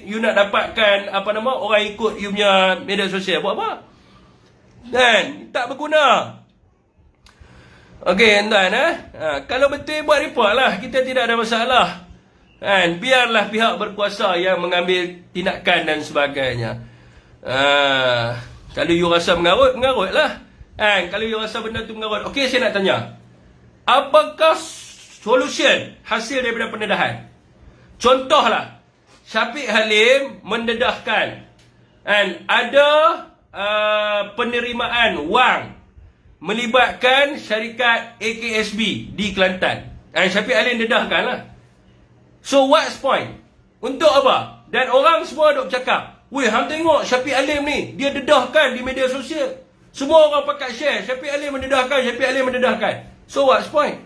you nak dapatkan, orang ikut you punya media sosial. Buat apa? Dan, tak berguna. Okey, tuan, kalau betul buat report lah, kita tidak ada masalah. Kan, biarlah pihak berkuasa yang mengambil tindakan dan sebagainya. Kalau you rasa mengarut lah. Kan, kalau you rasa benda tu mengarut. Okey, saya nak tanya. Apakah solution hasil daripada pendedahan? Contohlah, Syafiq Halim mendedahkan and ada penerimaan wang melibatkan syarikat AKSB di Kelantan. And Syafiq Halim dedahkan lah. So what's point? Untuk apa? Dan orang semua duk bercakap, weh, hang tengok Syafiq Halim ni, dia dedahkan di media sosial. Semua orang pakat share, Syafiq Halim mendedahkan. So what's point?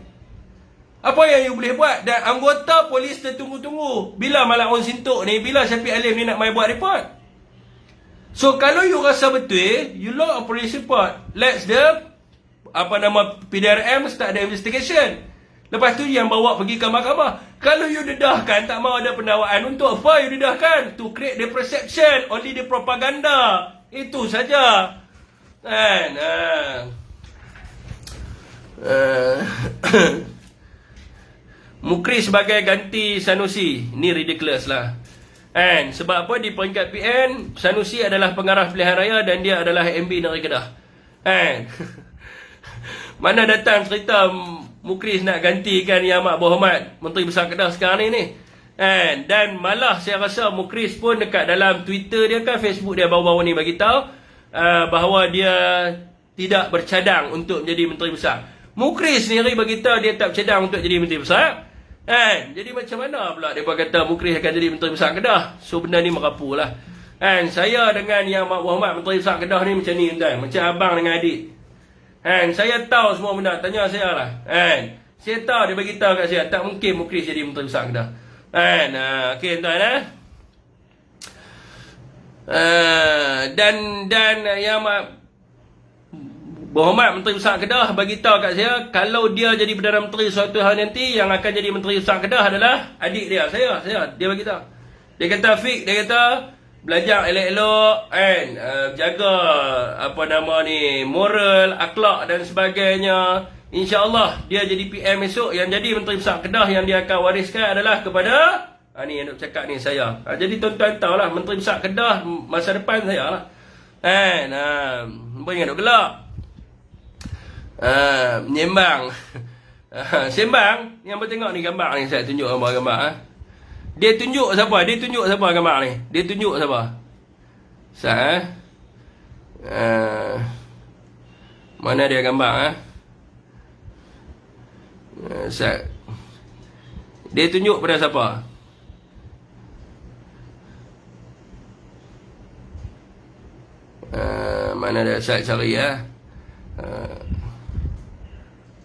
Apa yang you boleh buat? Dan anggota polis tertunggu-tunggu. Bila Malak Wan Sintok ni, bila Syafiq Halim ni nak main buat report? So kalau you rasa betul, you log a police report. Let's the PDRM start the investigation. Lepas tu yang bawa pergi ke mahkamah. Kalau you dedahkan, tak mahu ada pendakwaan. Untuk apa you dedahkan? To create the perception, only the propaganda. Itu saja. And Mukri sebagai ganti Sanusi. Ni ridiculous lah. And sebab apa? Di peringkat PN, Sanusi adalah pengarah pilihan raya dan dia adalah MB Negeri Kedah. And mana datang cerita Mukris nak gantikan Yang Amat Berhormat Menteri Besar Kedah sekarang ni. Dan malah saya rasa Mukris pun dekat dalam Twitter dia kan, Facebook dia baru-baru ni bagi tahu bahawa dia tidak bercadang untuk menjadi Menteri Besar. Mukris sendiri bagi tahu dia tak bercadang untuk jadi Menteri Besar. Jadi macam mana pula dia kata Mukris akan jadi Menteri Besar Kedah? So benda ni merapu lah. Saya dengan Yang Amat Berhormat Menteri Besar Kedah ni macam ni tuan, macam abang dengan adik. Saya tahu semua benda, tanya saya lah. Saya tahu, dia bagi tahu kat saya, tak mungkin Mukris jadi Menteri Besar Kedah. Okey tuan. Dan Yang Amat Berhormat Menteri Besar Kedah bagi tahu kat saya, kalau dia jadi Perdana Menteri suatu hari nanti, yang akan jadi Menteri Besar Kedah adalah adik dia, saya. Dia bagi tahu. Dia kata Fik, dia kata belajar elok-elok, jaga moral, akhlak dan sebagainya. InsyaAllah dia jadi PM esok. Yang jadi Menteri Besar Kedah yang dia akan wariskan adalah kepada ni yang nak cakap ni saya. Jadi tuan-tuan tahu lah, Menteri Besar Kedah masa depan saya lah. Nampak ingat duk gelap. Menyembang. Sembang. Yang bertengok ni gambar ni, saya tunjuk gambar. Dia tunjuk siapa? Gambar ni. Dia tunjuk siapa? Mana dia gambar? Dia tunjuk pada siapa? Mana dia? Saya cari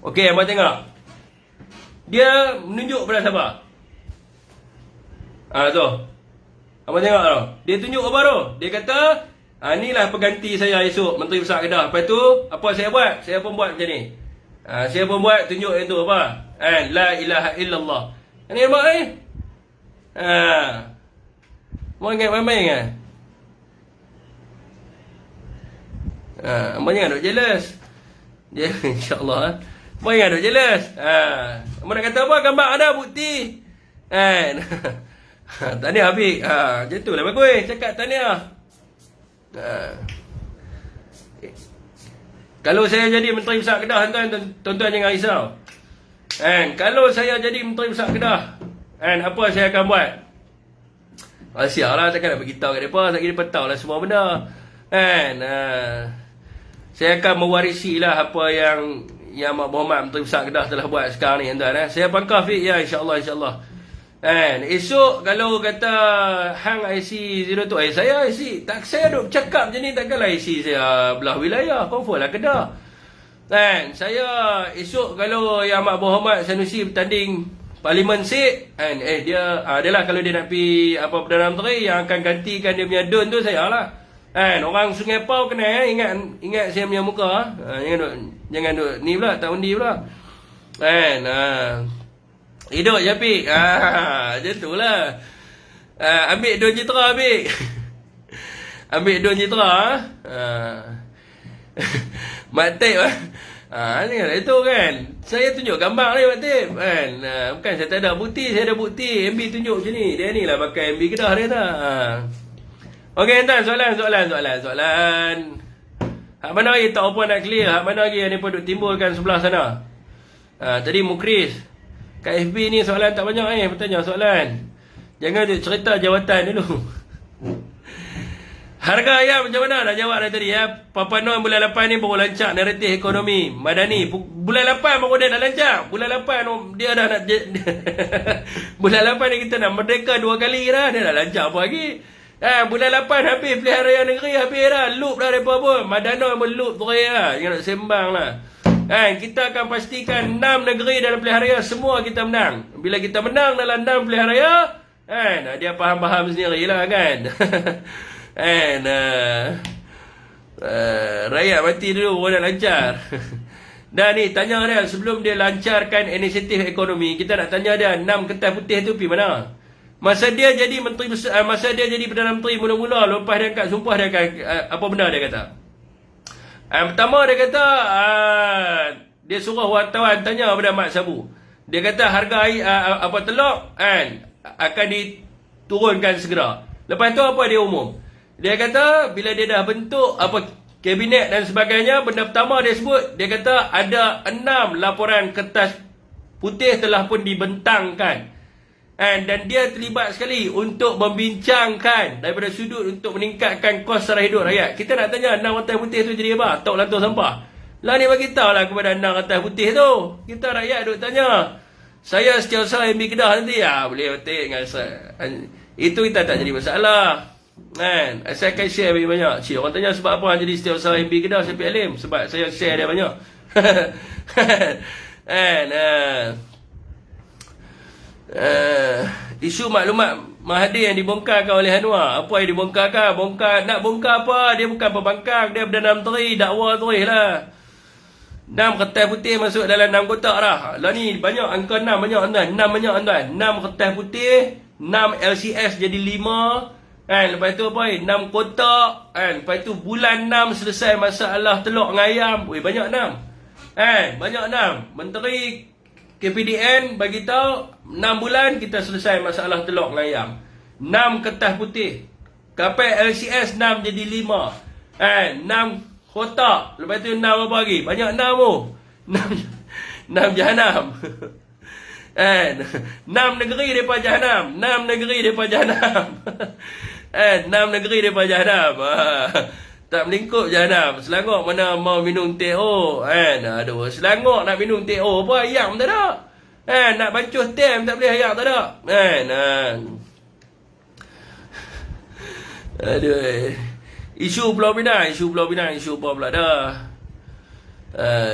Okey, abang tengok. Dia menunjuk pada siapa? Tu. Abang tengok tu. Dia tunjuk apa tu? Dia kata, inilah pengganti saya esok Menteri Besar Kedah. Lepas tu, apa saya buat? Saya pun buat macam ni. Saya pun buat tunjuk yang tu apa? La ilaha illallah. Ni mak ni. Mau ingat main-main kan? Abang jangan duk jealous. Dia insya-Allah. Abang jangan duk jealous. Abang nak kata apa? Gambar ada bukti. Kan? Tahniah Habib. Macam tu lah bagus. Cakap tahniah. Kalau saya jadi Menteri Besar Kedah, tuan-tuan jangan risau. Kalau saya jadi Menteri Besar Kedah, apa saya akan buat? Rahsia lah, takkan nak beritahu kat mereka. Sebab mereka tahu lah semua benda. Saya akan mewarisi lah apa yang Mak Berhormat Menteri Besar Kedah telah buat sekarang ni, tuan-tuan. Saya bangkah Fik, ya, insyaAllah, insyaAllah. Esok kalau kata hang IC 0 tu, saya IC, saya duk cakap macam ni, takkanlah IC saya belah wilayah, confirm lah Kedah. Saya esok kalau yang Mak Berhormat Sanusi bertanding Parlimen Sik, dia adalah kalau dia nak pergi apa Perdana Menteri yang akan gantikan dia punya Dun tu, saya lah. Orang Sungai Pau kena ingat saya punya muka. Jangan duk ni pula, tak undi pula. Hidup je Pik. Macam tu lah. Ambil Dun Citra Pik. Ambil Dun Citra. Mak Tip lah. Ni kan itu kan. Saya tunjuk gambar ni Mak Tip kan. Bukan saya tak ada bukti, saya ada bukti. MB tunjuk macam ni. Dia ni lah pakai MB Kedah dia tak. Okey tuan, soalan. Hak mana lagi tak apa nak clear? Hak mana lagi yang ni pun duk timbulkan sebelah sana? Tadi Mukris. Kat FB ni soalan tak banyak bertanya soalan. Jangan duk cerita jawatan dulu. Harga ayam macam mana? Dah jawab dah tadi ya. Papa Noel bulan 8 ni baru lancar naratif ekonomi Madani. Bulan 8 baru dia nak lancar. Bulan 8 dia dah nak bulan 8 ni kita nak merdeka 2 kali dah. Dia dah lancar apa lagi? Bulan 8 habis pilihan raya negeri habis dah. Loop dah mereka pun. Madano pun loop terus lah. Jangan nak sembang lah. Kita akan pastikan 6 negeri dalam pilihan raya semua kita menang. Bila kita menang dalam 6 pilihan raya, dia faham-faham sendiri lah kan. Rakyat mati dulu baru nak lancar. Dan ni tanya dia sebelum dia lancarkan inisiatif ekonomi, kita nak tanya dia 6 kertas putih tu pergi mana? Masa dia jadi menteri besar, masa dia jadi Perdana Menteri mula-mula, lepas dia angkat sumpah, dia akan apa benda dia kata? Pertama dia kata dia suruh wartawan tanya kepada Mak Sabu. Dia kata harga apa telur akan diturunkan segera. Lepas tu apa dia umum? Dia kata bila dia dah bentuk apa kabinet dan sebagainya, benda pertama dia sebut, dia kata ada 6 laporan kertas putih telah pun dibentangkan. Dan dia terlibat sekali untuk membincangkan daripada sudut untuk meningkatkan kos sara hidup rakyat. Kita nak tanya 6 kertas putih tu jadi apa? Tok lantur sampah. Lah ni bagi tahu lah kepada 6 kertas putih tu. Kita rakyat duk tanya. Saya setiausaha MB Kedah nanti boleh betul dengan saya. Itu kita tak jadi masalah. Saya akan share lebih banyak. Cik, orang tanya sebab apa jadi setiausaha MB Kedah Syafiq Alim? Sebab saya share dia banyak. Isu maklumat Mahathir yang dibongkarkan oleh Anwar. Apa yang dibongkarkan? Nak bongkar apa? Dia bukan pembangkang, dia Perdana Menteri, dakwa terus lah. 6 kertas putih masuk dalam 6 kotak dah. Lah ni banyak angka 6 banyak tuan. 6 banyak tuan. 6 kertas putih, 6 LCS jadi 5. Lepas tu apa? 6 kotak. Lepas tu bulan 6 selesai masalah telur dengan ayam. Banyak 6. Banyak 6. Menteri KPDN bagi tahu 6 bulan kita selesai masalah telur dengan ayam. 6 kertas putih. Kapal LCS 6 jadi 5. 6 kotak. Lepas tu 6 apa lagi? Banyak 6 tu. 6 jahanam. 6 negeri daripada jahanam. 6 negeri daripada jahanam. 6 negeri daripada jahanam. Tak melingkup jahanam. Selangor mana mau minum teh aduh, Selangor nak minum teh apa ayam tak ada. Nak bancuh teh tak boleh ayam tak ada. Aduh. Isu Pulau Pinang, isu apa pula dah.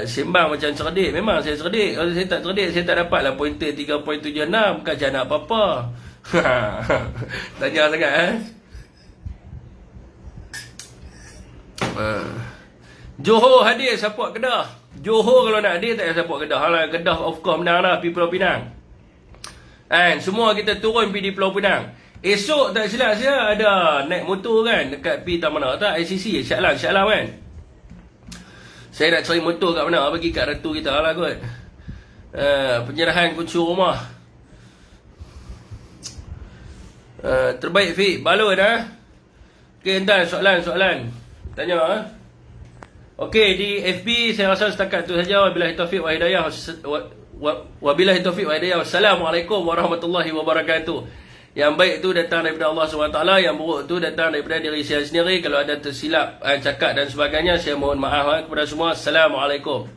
Sembang macam cerdik. Memang saya cerdik. Kalau saya tak cerdik, saya tak dapat lah pointer 3.76. Bukan jana apa-apa. Tanya sangat Johor hadir support Kedah. Johor kalau nak hadir tak payah support Kedah. Kedah of course menang lah, pergi Pulau Pinang. Semua kita turun pergi di Pulau Pinang. Esok tak silap saya ada naik motor kan dekat pi tak mana tak ICC Shah Alam kan. Saya nak cari motor kat mana bagi kat ratu kita lah kot. Penyerahan kunci rumah. Terbaik Fik, balon Okey, entar soalan. Tanya Okey, di FB saya rasa setakat tu saja. Wabillahi taufiq wa hidayah. Wabillahi taufiq wa hidayah. Wassalamualaikum warahmatullahi wabarakatuh. Yang baik tu datang daripada Allah SWT, yang buruk tu datang daripada diri saya sendiri. Kalau ada tersilap cakap dan sebagainya, saya mohon maaf kepada semua. Assalamualaikum.